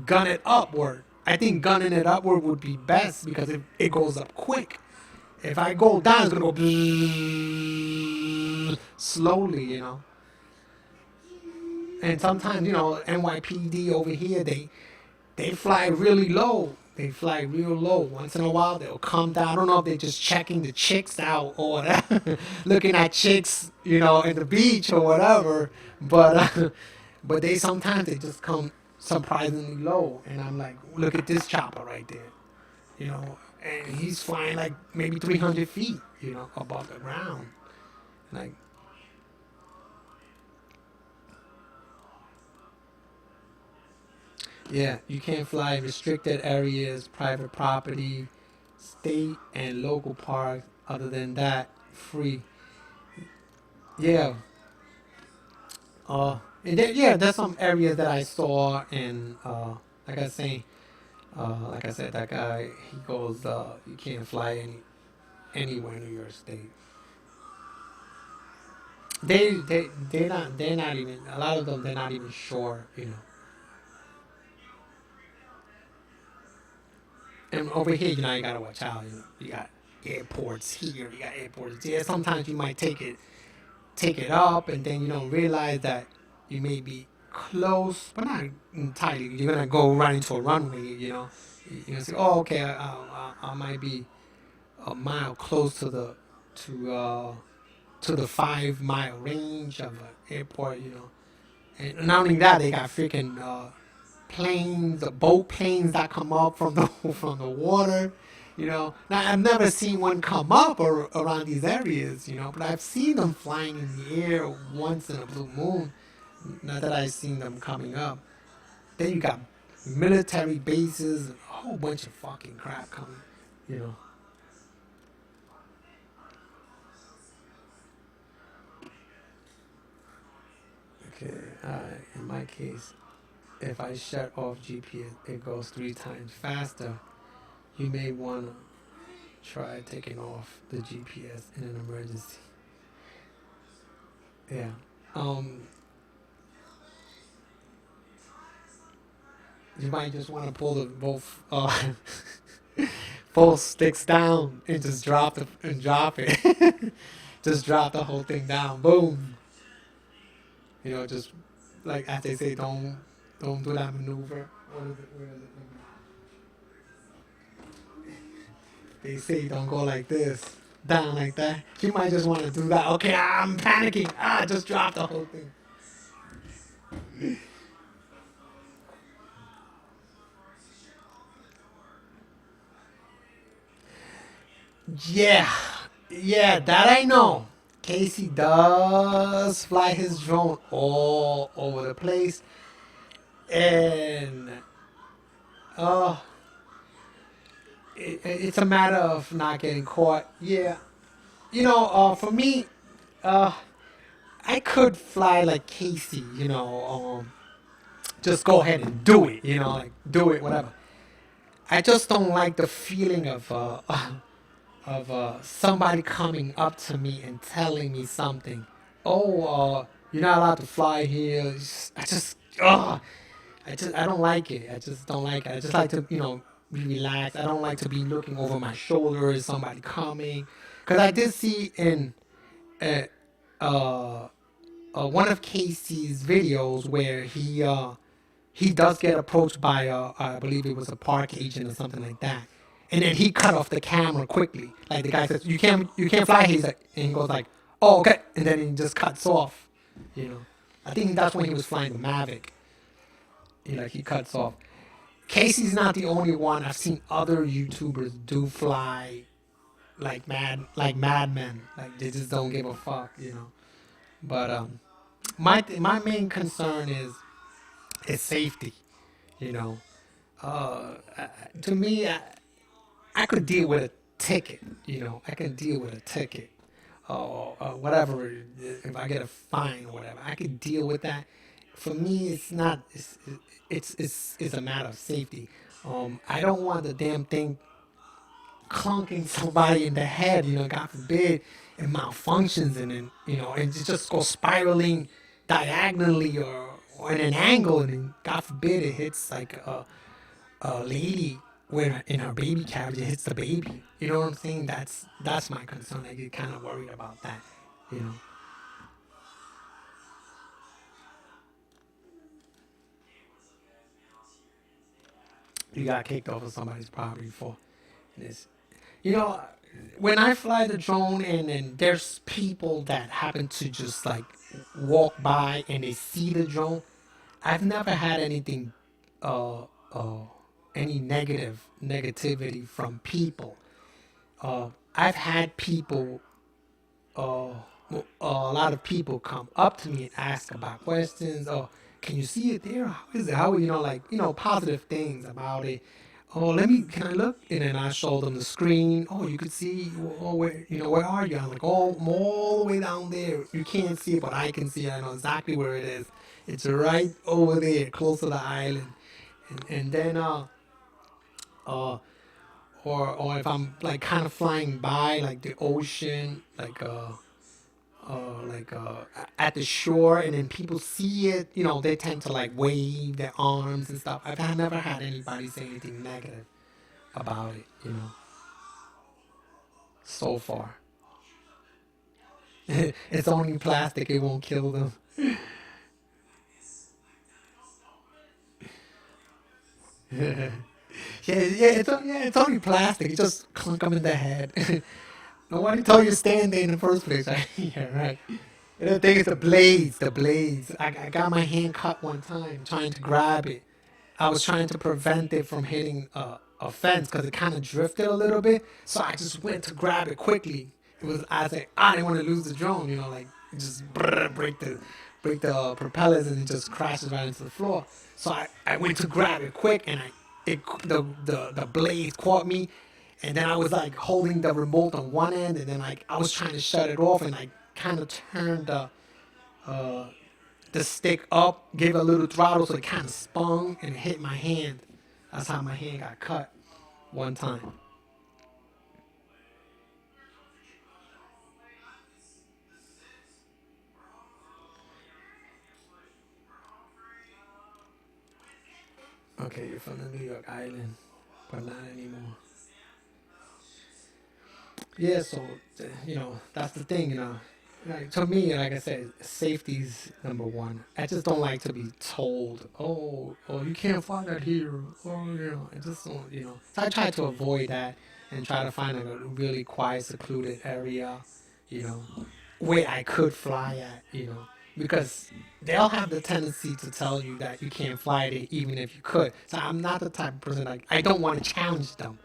gun it upward? I think gunning it upward would be best because it goes up quick. If I go down, it's gonna go slowly, And sometimes, NYPD over here, they fly really low. They fly real low. Once in a while, they'll come down. I don't know if they're just checking the chicks out or looking at chicks, in the beach or whatever. But they sometimes they just come surprisingly low, and I'm like, look at this chopper right there, and he's flying like maybe 300 feet, above the ground, like. Yeah, you can't fly in restricted areas, private property, state and local parks. Other than that, free. Yeah. And yeah, there's some areas that I saw, and like I say, like I said, that guy he goes, you can't fly anywhere in New York State. They're not even a lot of them. They're not even sure. And over here, you gotta watch out. You got airports here, you got airports there. Sometimes you might take it up, and then you don't realize that you may be close, but not entirely. You're gonna go right into a runway. You're gonna say, "Oh, okay, I might be a mile close to to the 5 mile range of an airport, And not only that, they got freaking planes, the boat planes that come up from the from the water. Now I've never seen one come up or around these areas, but I've seen them flying in the air once in a blue moon. Not that I've seen them coming up. Then you got military bases, and a whole bunch of fucking crap coming. You know. Okay. In my case, if I shut off GPS, it goes 3 times faster. You may want to try taking off the GPS in an emergency. Yeah. Um. You might just want to pull the both both sticks down and just drop it. Just drop the whole thing down. Boom. Just like as they say, don't do that maneuver. What is it? Where is it? They say don't go like this, down like that. You might just want to do that. Okay, I'm panicking. Just drop the whole thing. Yeah, yeah, that I know. Casey does fly his drone all over the place, and uh, it's a matter of not getting caught. Yeah, for me, uh, I could fly like Casey. Just go ahead and do it. Like do it, whatever. I just don't like the feeling of somebody coming up to me and telling me something. Oh, you're not allowed to fly here. I don't like it. I just don't like it. I just like to, be relaxed. I don't like to be looking over my shoulder. Is somebody coming? Because I did see in uh, uh, one of Casey's videos where he does get approached by I believe it was a park agent or something like that, and then he cut off the camera quickly. Like the guy says, you can't fly here. And he goes like, oh okay, and then he just cuts off. I think that's when he was flying the Mavic. He cuts off. Casey's not the only one. I've seen other YouTubers do fly like madmen. Like they just don't give a fuck. But my main concern is safety. You know, to me, I could deal with a ticket. I can deal with a ticket or whatever. If I get a fine or whatever, I could deal with that. For me, it's not. It's a matter of safety. I don't want the damn thing clunking somebody in the head. God forbid it malfunctions and then and it just goes spiraling diagonally or in an angle, and then God forbid it hits like a lady where in her baby carriage, it hits the baby. You know what I'm saying? That's my concern. I get kind of worried about that. You know. You got kicked off of somebody's property for this. You know, when I fly the drone and there's people that happen to just like walk by and they see the drone, I've never had uh, uh, any negativity from people. I've had people, uh, a lot of people come up to me and ask about questions. Oh, can you see it there? How is it? How like positive things about it. Oh, can I look? And then I show them the screen. Oh, you could see. Oh, where are you? I'm like, oh, I'm all the way down there. You can't see it, but I can see it. I know exactly where it is. It's right over there, close to the island. And then uh, or if I'm like kind of flying by like the ocean, at the shore, and then people see it, they tend to like wave their arms and stuff. I've never had anybody say anything negative about it, so far. It's only plastic, it won't kill them. Yeah, it's only plastic. It just clunk them in the head. Nobody told you to stand there in the first place. Right? Yeah, right. And the thing is the blades, the blades. I got my hand cut one time trying to grab it. I was trying to prevent it from hitting a fence because it kind of drifted a little bit. So I just went to grab it quickly. It was I said I didn't want to lose the drone, you know, like just break the propellers and it just crashes right into the floor. So I went to grab it quick and the blade caught me, and then I was like holding the remote on one end and then like I was trying to shut it off and I kind of turned uh, the stick up, gave it a little throttle, so it kind of spun and it hit my hand. That's how my hand got cut one time. Okay, you're from the New York Island, but not anymore. Yeah, so that's the thing. Like to me, like I said, safety's number one. I just don't like to be told, oh, you can't fly that here. Oh, I just don't, So I try to avoid that and try to find like a really quiet, secluded area, you know, where I could fly at, because they'll have the tendency to tell you that you can't fly there even if you could. So I'm not the type of person like I don't want to challenge them.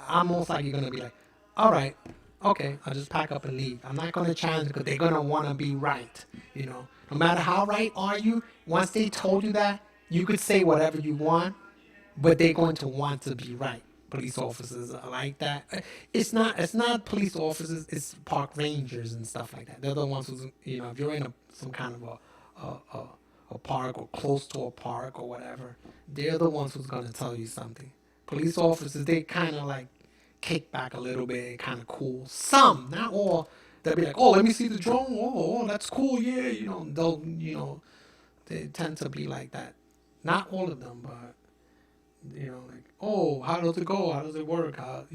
I'm most likely gonna be like, all right, okay, I'll just pack up and leave. I'm not gonna challenge because they're gonna wanna be right. No matter how right are you, once they told you that, you could say whatever you want, but they're going to want to be right. Police officers are like that. It's not police officers. It's park rangers and stuff like that. They're the ones who's if you're in some kind of a park or close to a park or whatever, they're the ones who's gonna tell you something. Police officers, they kind of like kick back a little bit, kind of cool. Some, not all. They'll be like, oh, let me see the drone. Oh, that's cool. Yeah, they tend to be like that. Not all of them, but like, oh, how does it go? How does it work? Because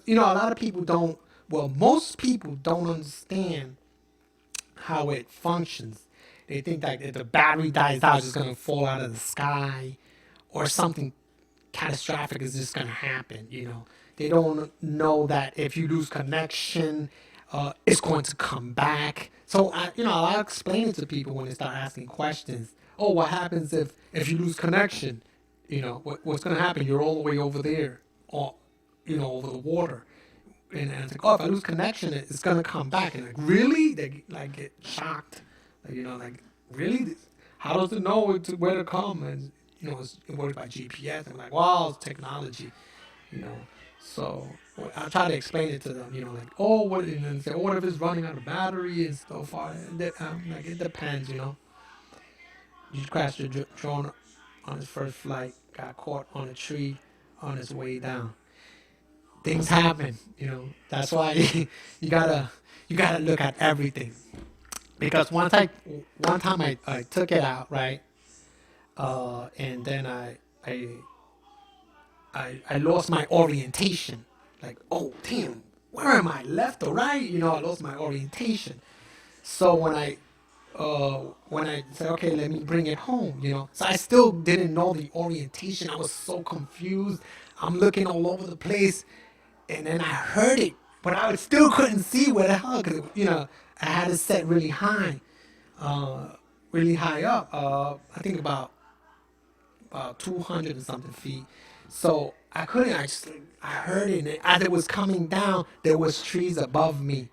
a lot of people don't. Well, most people don't understand how it functions. They think that if the battery dies out, it's just gonna fall out of the sky, or something catastrophic is just gonna happen. They don't know that if you lose connection, it's going to come back. So I'll explain it to people when they start asking questions. Oh, what happens if you lose connection? What's gonna happen? You're all the way over there, or over the water. And it's like, oh, if I lose connection, it's gonna come back. And like, really? They like get shocked. Like really? How does it know where to come? And it works by GPS. I'm like, wow, it's technology. You know, so I try to explain it to them. Like, oh, what? And then say, oh, what if it's running out of battery and so far? Like, it depends. You crashed your drone on his first flight, got caught on a tree on his way down. Things happen. That's why you gotta look at everything. Because one time I took it out, right, and then I I lost my orientation. Like, oh damn, where am I, left or right? I lost my orientation. So when I said, okay, let me bring it home, so I still didn't know the orientation. I was so confused. I'm looking all over the place, and then I heard it, but I still couldn't see where the hell, because I had it set uh, really high up. I think about 200 and something feet. So I couldn't. I heard it, and as it was coming down, there was trees above me,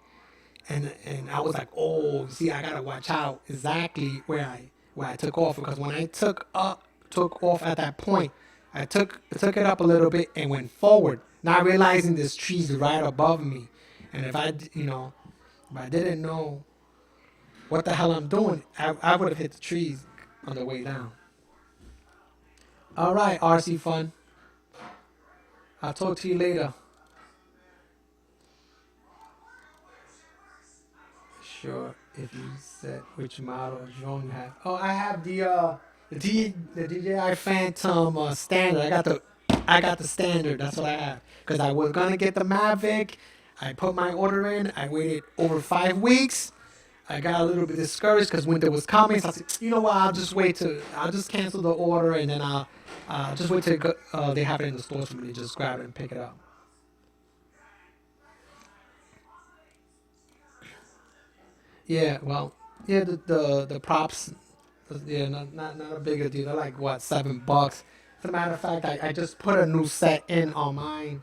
and I was like, oh, see, I gotta watch out exactly where I took off, because when I took off at that point, I took it up a little bit and went forward, not realizing there's trees right above me, and if I didn't know what the hell I'm doing, I would have hit the trees on the way down. All right, RC Fun. I'll talk to you later. Sure. If you said which model of drone you have. Oh, I have the DJI Phantom standard. I got the standard. That's what I have. Because I was gonna get the Mavic. I put my order in. I waited over 5 weeks. I got a little bit discouraged because winter was coming. So I said, you know what? I'll just cancel the order, and then I'll just wait till they have it in the stores for me to just grab it and pick it up. Yeah, well, yeah, the props, yeah, not a bigger deal. They're like what, $7. As a matter of fact, I just put a new set in on mine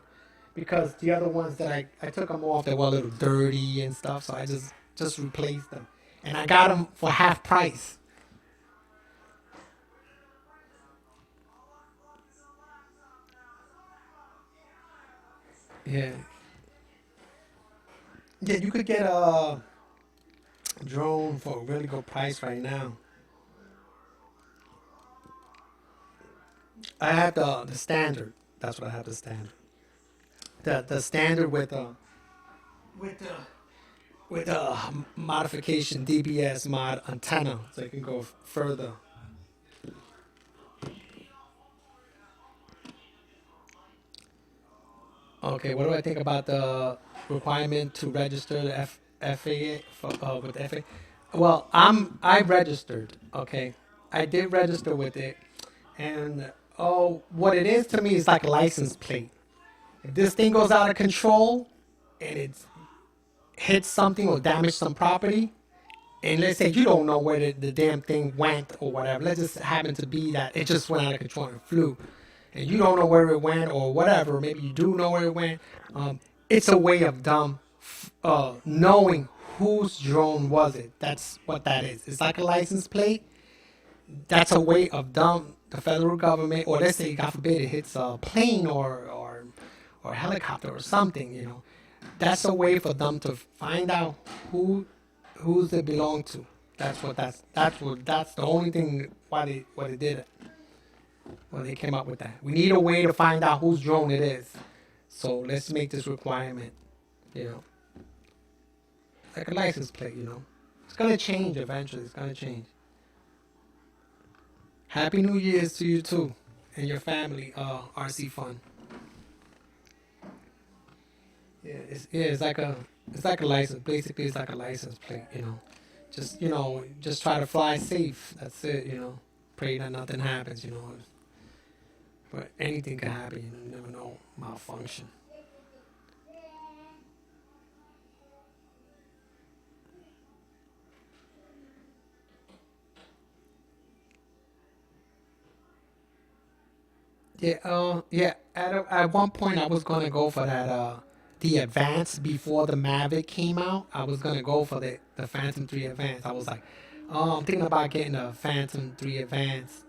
because the other ones that I took them off, they were a little dirty and stuff, so I just replaced them, and I got them for half price. Yeah, yeah, you could get a drone for a really good price right now. I have the standard. That's what I have, the standard. The standard with the with a modification DBS mod antenna, so you can go further. Okay, what do I think about the requirement to register the FAA with FAA? Well, I registered. Okay, I did register with it, and oh, what it is to me is like a license plate. If this thing goes out of control and it hits something or damage some property, and let's say you don't know where the damn thing went or whatever. Let's just happen to be that it just went out of control and flew, and you don't know where it went or whatever. Maybe you do know where it went. It's a way of them knowing whose drone was it. That's what that is. It's like a license plate. That's a way of them, the federal government, or let's say, God forbid, it hits a plane or a helicopter or something. That's a way for them to find out who's it belong to. That's the only thing why they did it. When they came up with that, we need a way to find out whose drone it is. So let's make this requirement. You know, like a license plate. It's gonna change eventually. It's gonna change. Happy New Year's to you too, and your family. RC Fun. It's like a license. Basically, it's like a license plate. Just try to fly safe. That's it. Pray that nothing happens. But anything can happen. You never know. Malfunction. Yeah. Yeah. At one point, I was gonna go for that. The Advance before the Mavic came out. I was gonna go for the Phantom 3 Advance. I was like, oh, I'm thinking about getting a Phantom 3 Advance.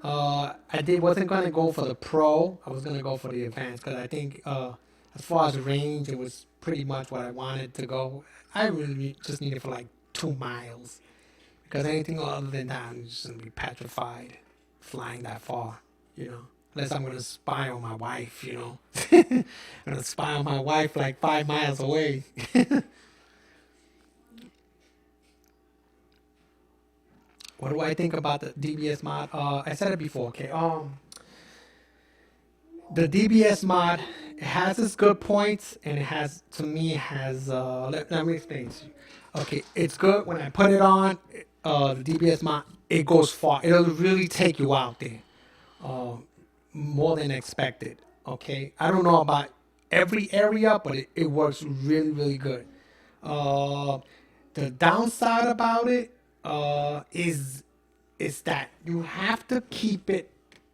Wasn't gonna go for the Pro. I was gonna go for the Advance because I think as far as range, it was pretty much what I wanted to go. I really just needed for like 2 miles because anything other than that, I'm just gonna be petrified flying that far. Unless I'm gonna spy on my wife. I'm gonna spy on my wife like 5 miles away. What do I think about the DBS mod? I said it before. Okay. The DBS mod, it has its good points, and it has, to me, has let me explain to you. Okay, it's good when I put it on. The DBS mod, it goes far. It'll really take you out there, uh, more than expected. Okay, I don't know about every area, but it works really really good. Uh, the downside about it is that you have to keep it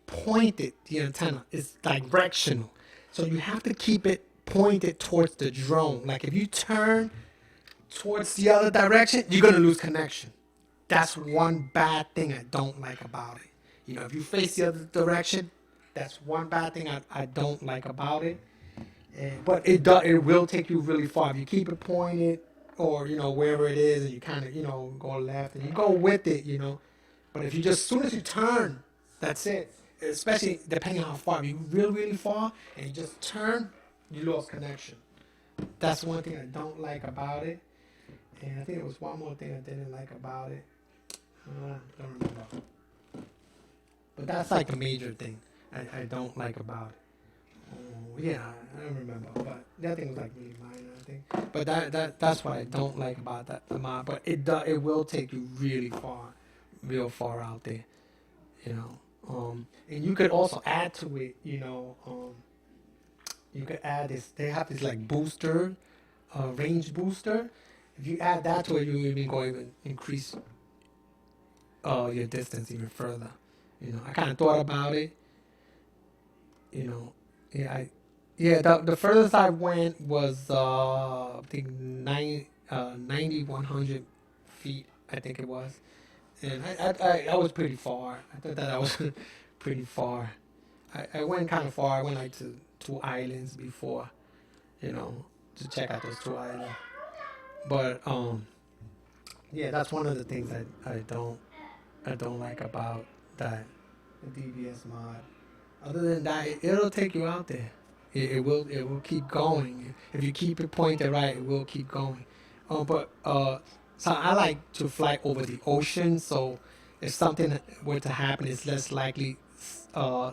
pointed. The antenna is directional, so you have to keep it pointed towards the drone. Like if you turn towards the other direction, you're gonna lose connection. That's one bad thing I don't like about it. If you face the other direction, that's one bad thing I don't like about it. But it will take you really far if you keep it pointed, or wherever it is, and you kind of go left and you go with it. But if you just, as soon as you turn, that's it. Especially depending on how far. If you really really far and you just turn, you lost connection. That's one thing I don't like about it. And I think it was one more thing I didn't like about it. Don't remember. But that's like the major thing I don't like about it. Oh, yeah, I don't remember, but that thing was like really minor, I think. But that's what I don't like about that the mod. But it will take you really far, real far out there, you know. And you could also add to it, you could add this. They have this like booster, range booster, If you add that to it, you even go even increase your distance even further. I kind of thought about it. You know, yeah, yeah. The furthest I went was I think 9,100 feet. I think it was, and I was pretty far. I thought that I was pretty far. I went kind of far. I went like to two islands before, you know, to check out those two islands. But yeah, that's one of the things that I don't like about that the DBS mod. Other than that, it'll take you out there. It will keep going. If you keep it pointed right, it will keep going. But so I like to fly over the ocean. So if something were to happen, it's less likely. Uh,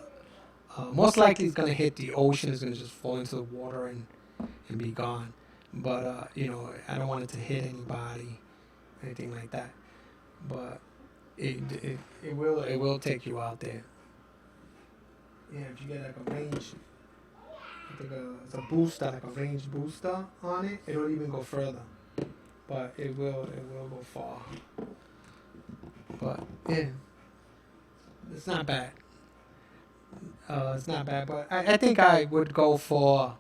Most likely, it's gonna hit the ocean. It's gonna just fall into the water and be gone. But I don't want it to hit anybody, anything like that. But it will take you out there. Yeah, if you get like a range, I think it's a booster, like a range booster on it, it'll even go further. But it will go far. But yeah, it's not bad. It's not bad, but I think I would go for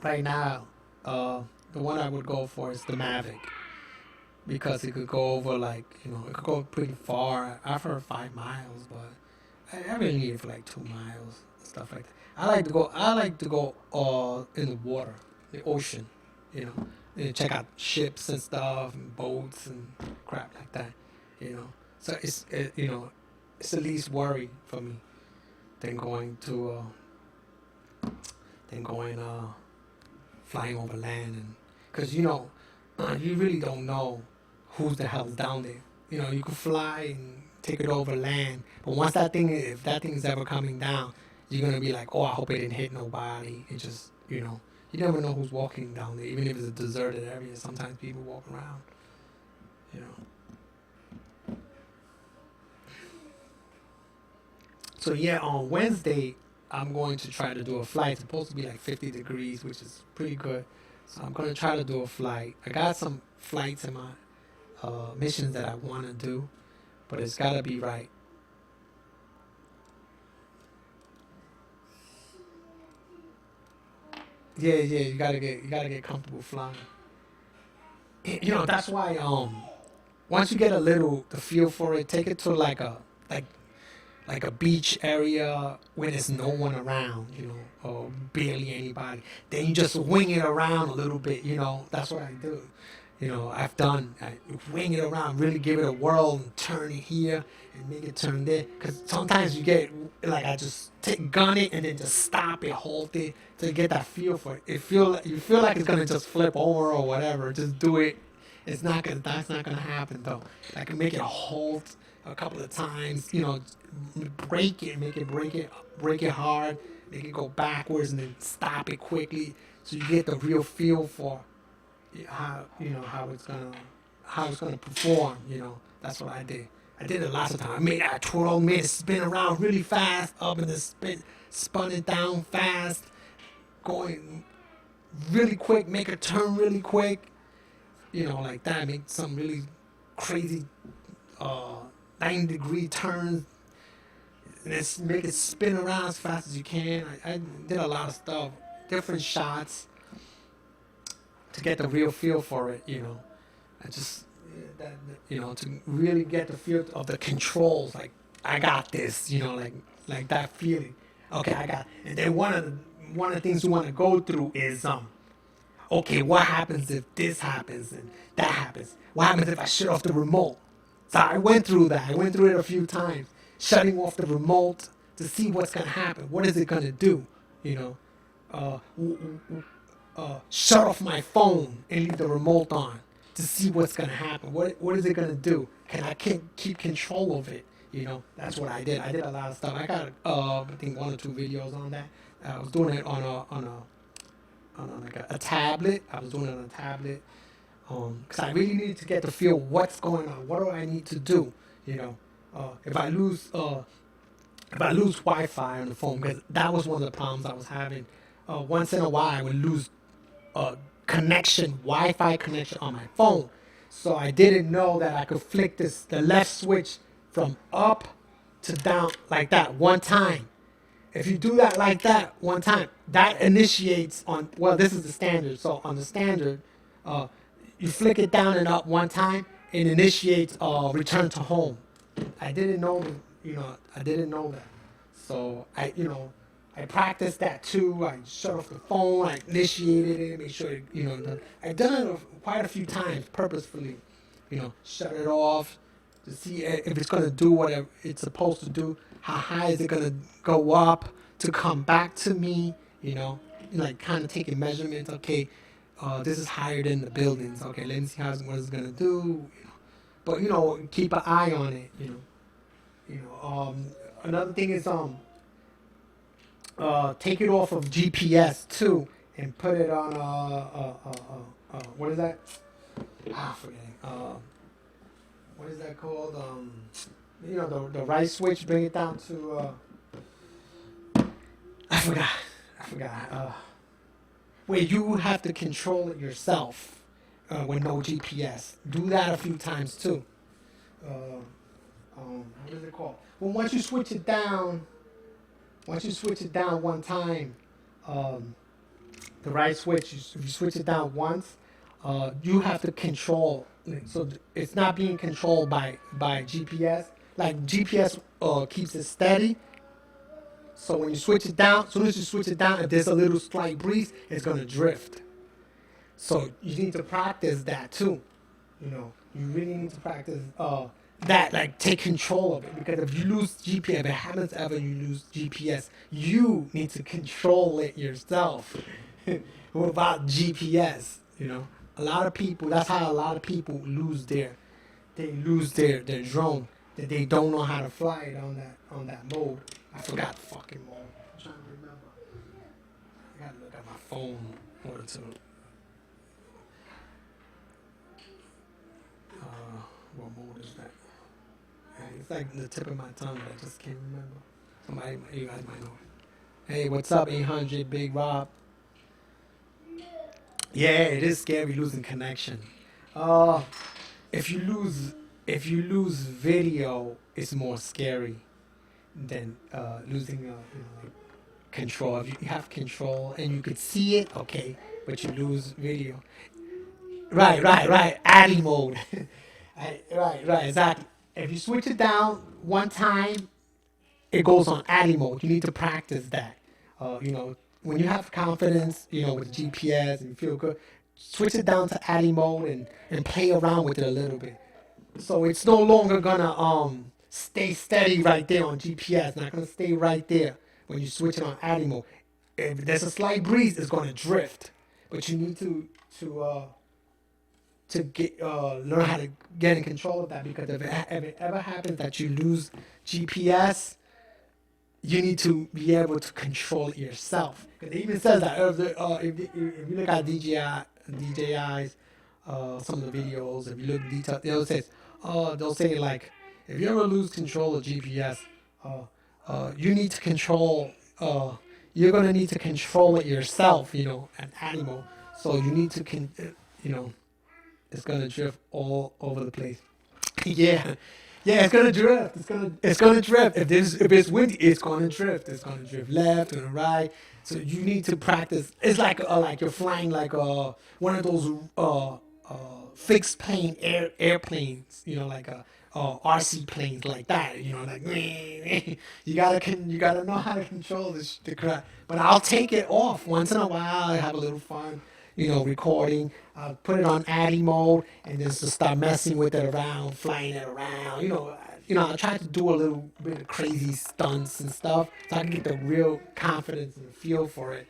right now. The one I would go for is the Mavic because it could go over like it could go pretty far. I've heard 5 miles, but I really need it for like 2 miles, stuff like that. I like to go in the water, the ocean, and check out ships and stuff and boats and crap like that, So it's the least worry for me than going flying over land, and because you really don't know who's the hell's down there. You can fly and take it over land, but if that thing is ever coming down, you're gonna be like, oh, I hope it didn't hit nobody. It just, you never know who's walking down there, even if it's a deserted area. Sometimes people walk around, you know. So yeah, on Wednesday, I'm going to try to do a flight. It's supposed to be like 50 degrees, which is pretty good. So I'm going to try to do a flight. I got some flights in my missions that I want to do, but it's got to be right. Yeah, yeah, you gotta get comfortable flying. That's why once you get the feel for it, take it to like like a beach area where there's no one around, or barely anybody. Then you just wing it around a little bit. That's what I do. I wing it around, really give it a whirl and turn it here and make it turn there. Because sometimes you get, like, I just gun it and then just stop it, hold it to get that feel for it. You feel like it's gonna just flip over or whatever. Just do it. That's not gonna happen though. I can make it halt a couple of times. Break it, break it hard, make it go backwards, and then stop it quickly, so you get the real feel for how it's gonna perform. That's what I did. I did it lots of times. I made that twirl, made it spin around really fast, up and then spun it down fast, going really quick, make a turn really quick, like that. Make some really crazy uh, 90-degree turns, and then make it spin around as fast as you can. I did a lot of stuff, different shots to get the real feel for it. I just to really get the feel of the controls. Like, I got this. Like that feeling. Okay, I got. And then one of the things you want to go through is okay, what happens if this happens and that happens? What happens if I shut off the remote? So I went through that. I went through it a few times, shutting off the remote to see what's gonna happen. What is it gonna do? Uh, Shut off my phone and leave the remote on to see what's gonna happen. What is it gonna do? Can I keep control of it? That's what I did. I did a lot of stuff. I got I think 1 or 2 videos on that. I was doing it on like a tablet. I was doing it on a tablet because I really needed to get to feel what's going on. What do I need to do? If I lose Wi-Fi on the phone, because that was one of the problems I was having. Once in a while, I would lose connection, Wi-Fi connection on my phone. So I didn't know that I could flick the left switch from up to down like that one time. If you do that like that one time, that initiates on, well, this is the standard. So on the standard, uh, you flick it down and up one time, it initiates return to home. I didn't know, I didn't know that. So I practiced that too. I shut off the phone, I initiated it, make sure, I've done it quite a few times purposefully, shut it off to see if it's going to do whatever it's supposed to do. How high is it going to go up to come back to me, like kind of taking measurements. Okay, this is higher than the buildings. Okay, let me see what it's going to do. But, keep an eye on it, another thing is take it off of GPS too and put it on what is that? I forget. What is that called? The right switch. Bring it down to. I forgot. Where you have to control it yourself with no GPS. Do that a few times too. What is it called? Well, once you switch it down one time, the right switch, if you switch it down once, you have to control. So it's not being controlled by GPS. Like GPS keeps it steady. So when you switch it down, as soon as you switch it down, if there's a little slight breeze, it's gonna drift. So you need to practice that too. You really need to practice that, like take control of it. Because if you lose GPS, if it happens ever you lose GPS, you need to control it yourself without GPS. A lot of people. That's how a lot of people lose their drone. That they don't know how to fly it on that mode. I forgot the fucking mode. I'm trying to remember. I gotta look at my phone in order to. What mode is that? It's like the tip of my tongue, but I just can't remember. You guys might know. Hey, what's up, 800 Big Rob? Yeah, it is scary losing connection. If you lose video, it's more scary than losing like control. If you have control and you could see it, okay, but you lose video. Right. Addy mode. Right, exactly. If you switch it down one time, it goes on Addy mode. You need to practice that. When you have confidence, with GPS and you feel good, switch it down to Addy mode and play around with it a little bit. So it's no longer gonna stay steady right there on GPS. Not gonna stay right there when you switch it on Addy mode. If there's a slight breeze, it's gonna drift. But you need to get learn how to get in control of that, because if it ever happens that you lose GPS, you need to be able to control it yourself. Because it even says that if you look at DJI's some of the videos, if you look detail, they'll say like, if you ever lose control of GPS, you need to control. You're gonna need to control it yourself. An animal. So you need to it's gonna drift all over the place. Yeah, it's gonna drift. It's gonna drift. If it's windy, it's gonna drift. It's gonna drift left and right. So you need to practice. It's like you're flying like one of those fixed plane airplanes. Like RC planes like that. Like you gotta know how to control the crap. But I'll take it off once in a while. I have a little fun. Recording. Put it on Addy mode and just to start messing with it around, flying it around. I try to do a little bit of crazy stunts and stuff so I can get the real confidence and feel for it.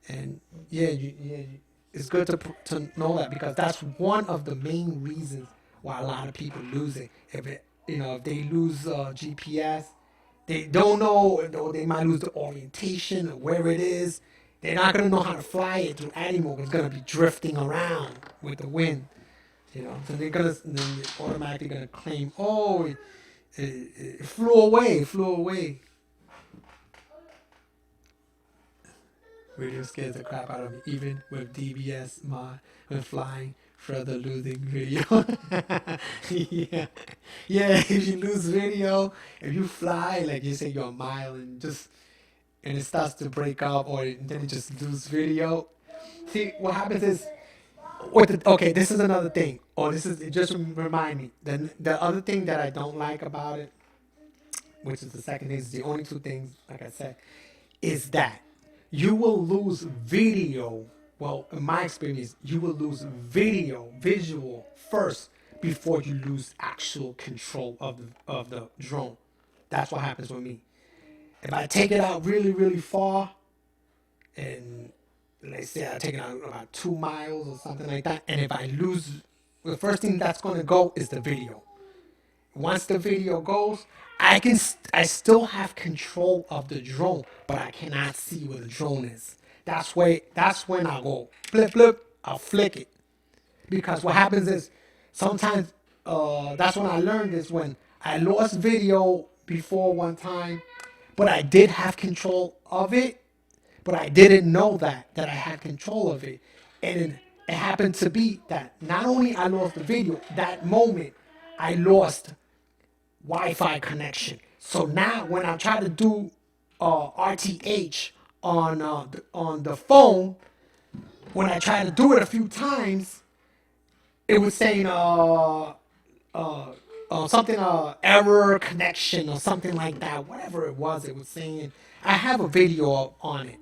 And it's good to know that, because that's one of the main reasons why a lot of people lose it. If they lose GPS, they don't know, or they might lose the orientation of where it is. They're not gonna know how to fly it through animal. It's gonna be drifting around with the wind, So they're automatically gonna claim, oh, it flew away. Video scares the crap out of me, even with DBS mod, when flying, further losing video. Yeah, yeah. If you lose video, if you fly, like you say, you're a mile and it starts to break up, or then you just lose video. See, what happens is, okay, this is another thing. Or this is, it just remind me. Then the other thing that I don't like about it, which is the second thing, is the only two things, like I said, is that you will lose video. Well, in my experience, you will lose visual first before you lose actual control of the drone. That's what happens with me. If I take it out really, really far, and let's say I take it out about 2 miles or something like that, and if I lose, the first thing that's going to go is the video. Once the video goes, I still have control of the drone, but I cannot see where the drone is. That's when I go flip flip. I'll flick it, because what happens is sometimes that's when I learned this, when I lost video before one time, but I did have control of it, but I didn't know that I had control of it, and it happened to be that not only I lost the video that moment, I lost Wi-Fi connection. So now when I try to do RTH on the phone, when I try to do it a few times, it was saying something error connection or something like that. Whatever it was saying. I have a video on it.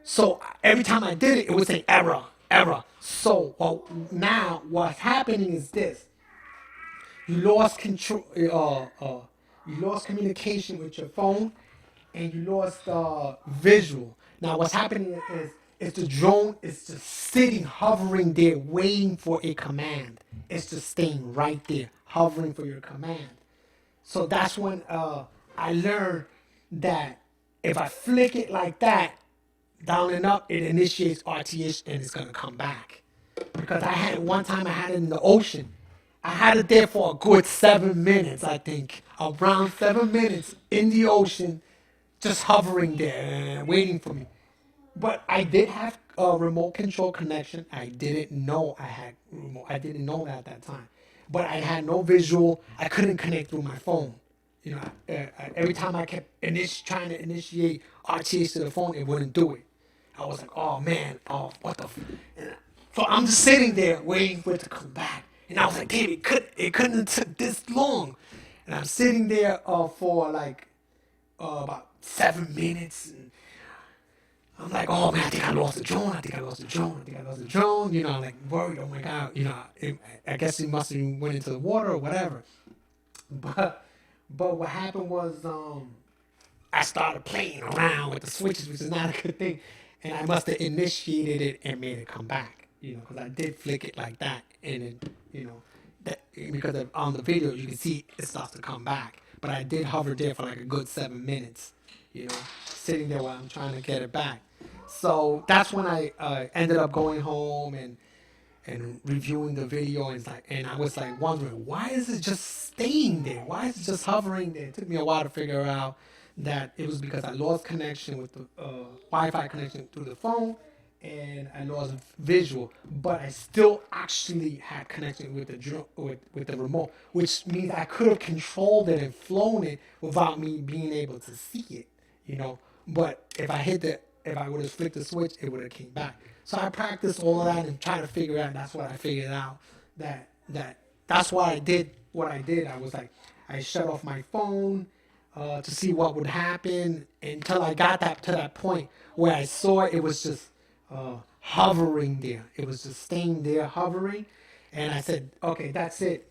So every time I did it, it would say error, error. So now what's happening is this: you lost control, you lost communication with your phone, and you lost visual. Now what's happening is the drone is just sitting, hovering there, waiting for a command. It's just staying right there, hovering for your command. So that's when I learned that if I flick it like that, down and up, it initiates RTH and it's gonna come back. Because I had one time I had it in the ocean. I had it there for a good 7 minutes, I think. Around 7 minutes in the ocean, just hovering there, waiting for me. But I did have a remote control connection. I didn't know I had remote. I didn't know that at that time. But I had no visual. I couldn't connect through my phone. You know, every time I kept trying to initiate RTH to the phone, it wouldn't do it. I was like, oh man, oh what the. And so I'm just sitting there waiting for it to come back, and I was like, damn, it couldn't have took this long. And I'm sitting there for like about 7 minutes, and I'm like, oh man, I think I lost the drone. I think I lost the drone. I think I lost the drone. You know, I'm like worried. Oh my god. You know, I guess it must have went into the water or whatever. But what happened was I started playing around with the switches, which is not a good thing, and I must have initiated it and made it come back. You know, because I did flick it like that, and it, you know, that because on the video you can see it starts to come back. But I did hover there for like a good 7 minutes. You know, sitting there while I'm trying to get it back. So that's when I ended up going home and reviewing the video, and I was like wondering, why is it just staying there? Why is it just hovering there? It took me a while to figure out that it was because I lost connection with the Wi-Fi connection through the phone, and I lost visual, but I still actually had connection with with the remote, which means I could have controlled it and flown it without me being able to see it, you know. But if I would have flicked the switch, it would have came back. So I practiced all of that and tried to figure out. That's what I figured out. That's why I did what I did. I was like, I shut off my phone to see what would happen until I got to that point where I saw it was just hovering there. It was just staying there, hovering. And I said, okay, that's it.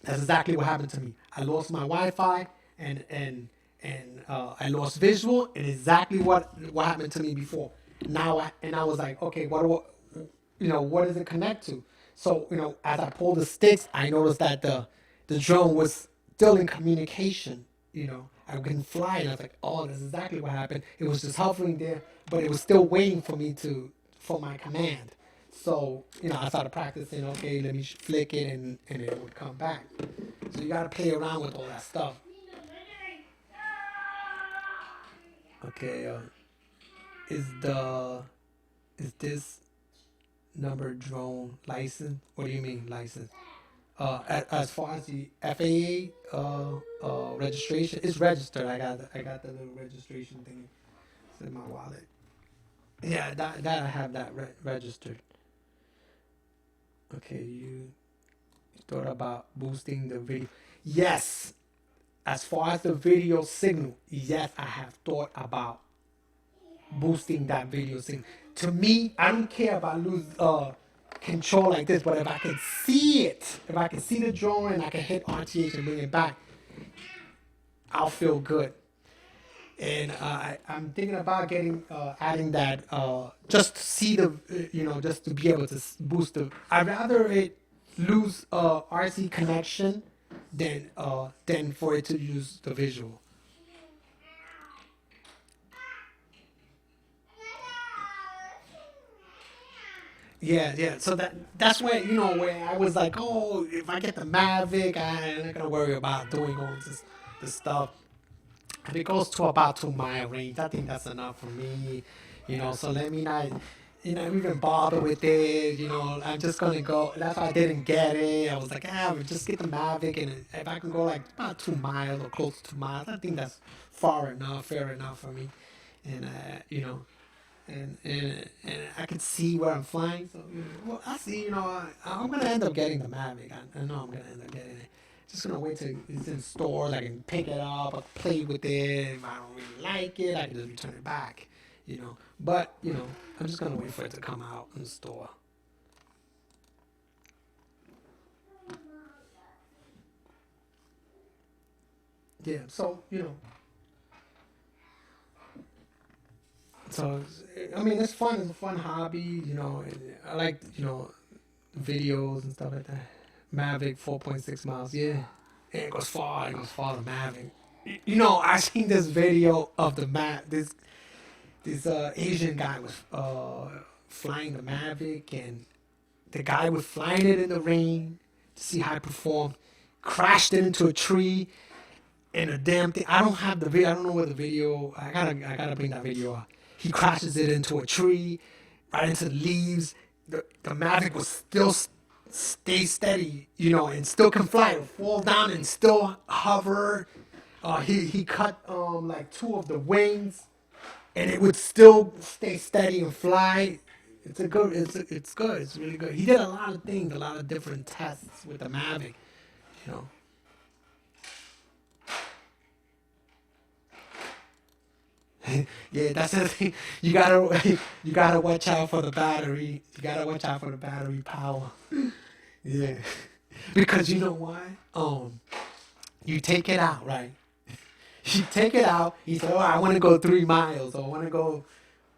That's exactly what happened to me. I lost my Wi-Fi and I lost visual, and exactly what happened to me before. I was like, okay, what does it connect to? So as I pulled the sticks, I noticed that the drone was still in communication. I couldn't fly, and I was like, oh, that's exactly what happened. It was just hovering there, but it was still waiting for my command. So I started practicing. Okay, let me flick it, and it would come back. So you gotta play around with all that stuff. Okay, is the is this number drone license? What do you mean license? As far as the FAA registration, it's registered. I got the little registration thing. It's in my wallet. Yeah, that I have that registered. Okay, you thought about boosting the video. Yes, as far as the video signal, yes, I have thought about boosting that video signal. To me, I don't care about lose control like this, but if I can see it, if I can see the drone and I can hit RTH and bring it back, I'll feel good. And I'm thinking about getting adding that just to see the just to be able to boost the. I'd rather it lose RC connection than for it to use the visual. Yeah, yeah. So that's where where I was like, oh, if I get the Mavic, I'm not gonna worry about doing all this stuff. If it goes to about 2 mile range, I think that's enough for me. So let me not, even bother with it. I'm just gonna go. That's why I didn't get it. I was like, we'll just get the Mavic, and if I can go like about 2 miles or close to 2 miles, I think that's far enough, fair enough for me. And and I can see where I'm flying. So well, I see. I'm gonna end up getting the Mavic. I know I'm gonna end up getting it. Just gonna wait till it's in stores. I can pick it up, I can play with it. If I don't really like it, I can just return it back. But I'm just gonna wait for it to come out in the store. Yeah. So so I mean, it's fun. It's a fun hobby. I like videos and stuff like that. Mavic 4.6 miles. Yeah, and it goes far. It goes far. The Mavic. I seen this video of the this Asian guy was flying the Mavic, and the guy was flying it in the rain to see how it performed. Crashed it into a tree, and the damn thing. I don't have the video. I don't know where the video. I gotta bring that video out. He crashes it into a tree, right into the leaves. The Mavic was still stay steady, and still can fly. It fall down and still hover. He cut like two of the wings, and it would still stay steady and fly. It's good. It's really good. He did a lot of things, a lot of different tests with the Mavic. You know. Yeah, that's the thing. You gotta watch out for the battery. You gotta watch out for the battery power. Yeah, because you know why? You take it out, right? You take it out. You say, "Oh, I want to go 3 miles, or I want to go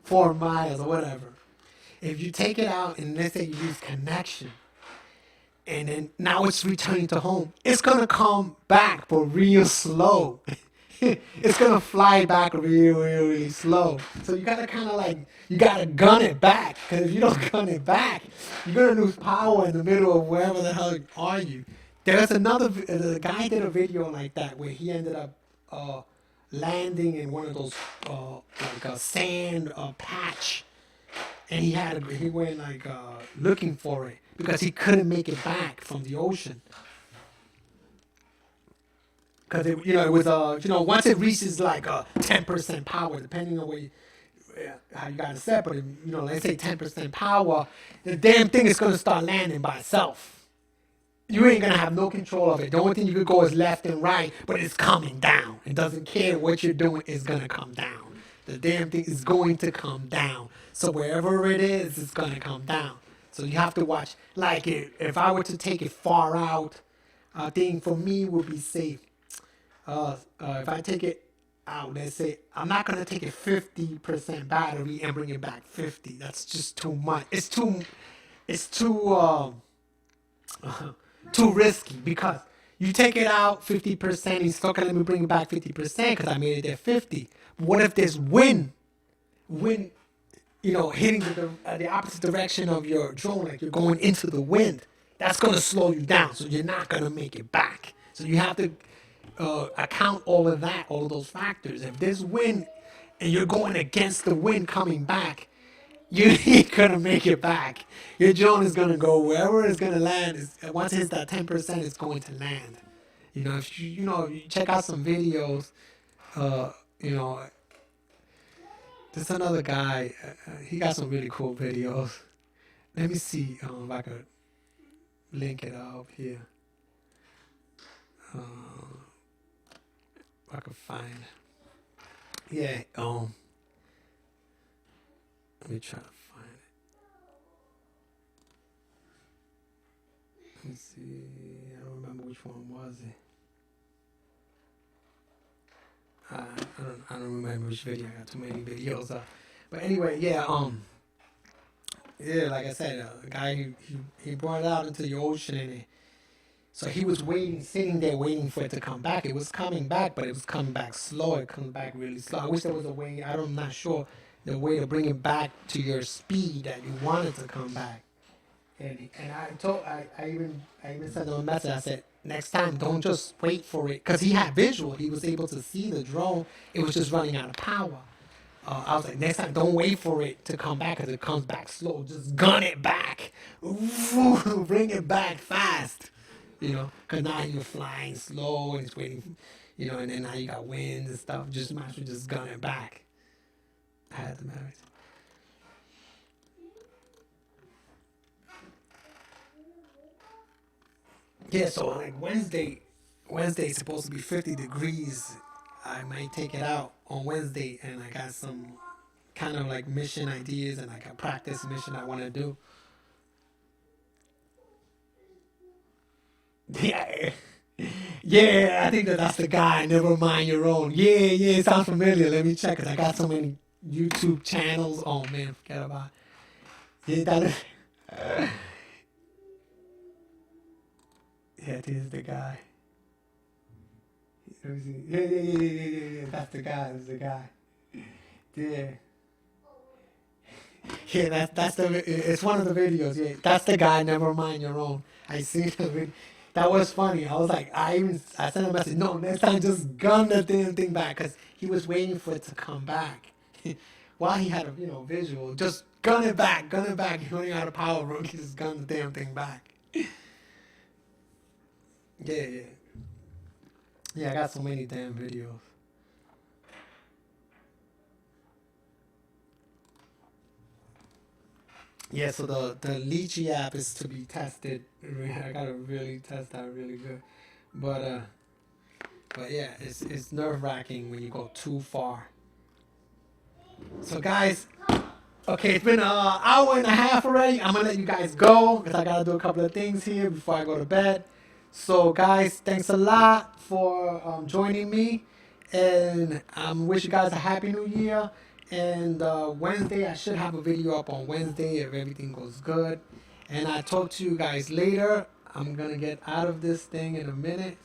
4 miles, or whatever." If you take it out and let's say you use connection, and then now it's returning to home, it's gonna come back, but real slow. It's gonna fly back real, real, really slow. So you gotta kind of like you gotta gun it back, because if you don't gun it back, you're gonna lose power in the middle of wherever the hell are you. There's another. The guy did a video like that where he ended up landing in one of those like a sand patch, and he went like looking for it because he couldn't make it back from the ocean. Because it was once it reaches like 10% power, depending on how you got it set, but let's say 10% power, the damn thing is gonna start landing by itself. You ain't gonna have no control of it. The only thing you could go is left and right, but it's coming down. It doesn't care what you're doing, it's gonna come down. The damn thing is going to come down. So wherever it is, it's gonna come down. So you have to watch. Like if I were to take it far out, I think for me would be safe. If I take it out, let's say I'm not gonna take a 50% battery and bring it back 50. That's just too much. It's too too risky because you take it out 50%, he's still gonna let me bring it back 50% because I made it there 50. What if there's wind, hitting the opposite direction of your drone, like you're going into the wind? That's gonna slow you down, so you're not gonna make it back. So you have to account all of that, all of those factors. If there's wind and you're going against the wind coming back, you ain't gonna make it back. Your drone is gonna go wherever it's gonna land. Once it hits that 10%, it's going to land. You know, if you check out some videos. Uh, you know, there's another guy. He got some really cool videos. Let me see if I could link it up here. If I could find. Yeah. Let me try to find it. Let me see. I don't remember which one was it. I don't remember which video. I got too many videos up. But anyway, yeah. Yeah. Like I said, the guy he brought it out into the ocean, and so he was waiting, sitting there, waiting for it to come back. It was coming back, but it was coming back slow. It comes back really slow. I wish there was a way. I'm not sure the way to bring it back to your speed that you want it to come back. And I even sent him a message. I said, next time, don't just wait for it, because he had visual. He was able to see the drone. It was just running out of power. I was like, next time, don't wait for it to come back, because it comes back slow. Just gun it back. Bring it back fast. Because now you're flying slow and it's waiting, and then now you got winds and stuff. Just might as well just gun it back. I had the marriage. Yeah, so like Wednesday is supposed to be 50 degrees. I might take it out on Wednesday, and I got some kind of like mission ideas and like a practice mission I want to do. Yeah, yeah, I think that's the guy. Never mind your own. Yeah, yeah, it sounds familiar. Let me check, cause I got so many YouTube channels. Oh man, forget about it. Yeah, that is. Yeah, this is the guy. Let me see. Yeah, yeah, yeah, yeah, yeah, yeah. That's the guy. That's the guy. Yeah. Yeah, that's the. It's one of the videos. Yeah, that's the guy. Never mind your own. I see the video. That was funny. I was like, I sent a message. No, next time just gun the damn thing back, because he was waiting for it to come back. While he had a visual, just gun it back, gun it back. He only had a power room. He just gun the damn thing back. Yeah, yeah, yeah. I got so many damn videos. Yeah, so the Lychee app is to be tested. I gotta really test that really good. But yeah, it's nerve wracking when you go too far. So guys, okay, it's been an hour and a half already. I'm gonna let you guys go because I gotta do a couple of things here before I go to bed. So guys, thanks a lot for joining me, and wish you guys a happy new year. And Wednesday, I should have a video up on Wednesday if everything goes good. And I talk to you guys later. I'm gonna get out of this thing in a minute.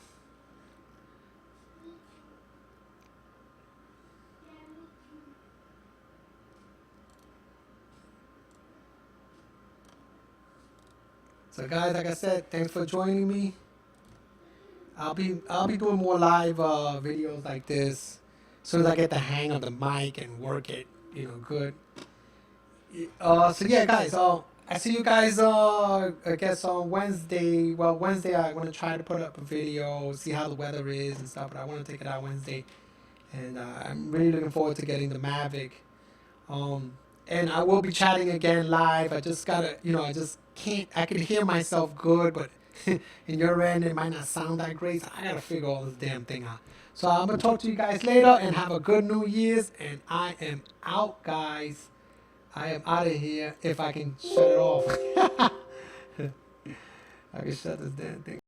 So guys, like I said, thanks for joining me. I'll be doing more live videos like this as soon as I get the hang of the mic and work it, good. So yeah, guys. I see you guys. I guess on Wednesday. Well, Wednesday I want to try to put up a video, see how the weather is and stuff. But I want to take it out Wednesday, and I'm really looking forward to getting the Mavic. Um, and I will be chatting again live. I just gotta, I just can't. I can hear myself good, but in your end, it might not sound that great. So I gotta figure all this damn thing out. So I'm gonna talk to you guys later, and have a good New Year's. And I am out, guys. I am out of here if I can shut it off. I can shut this damn thing.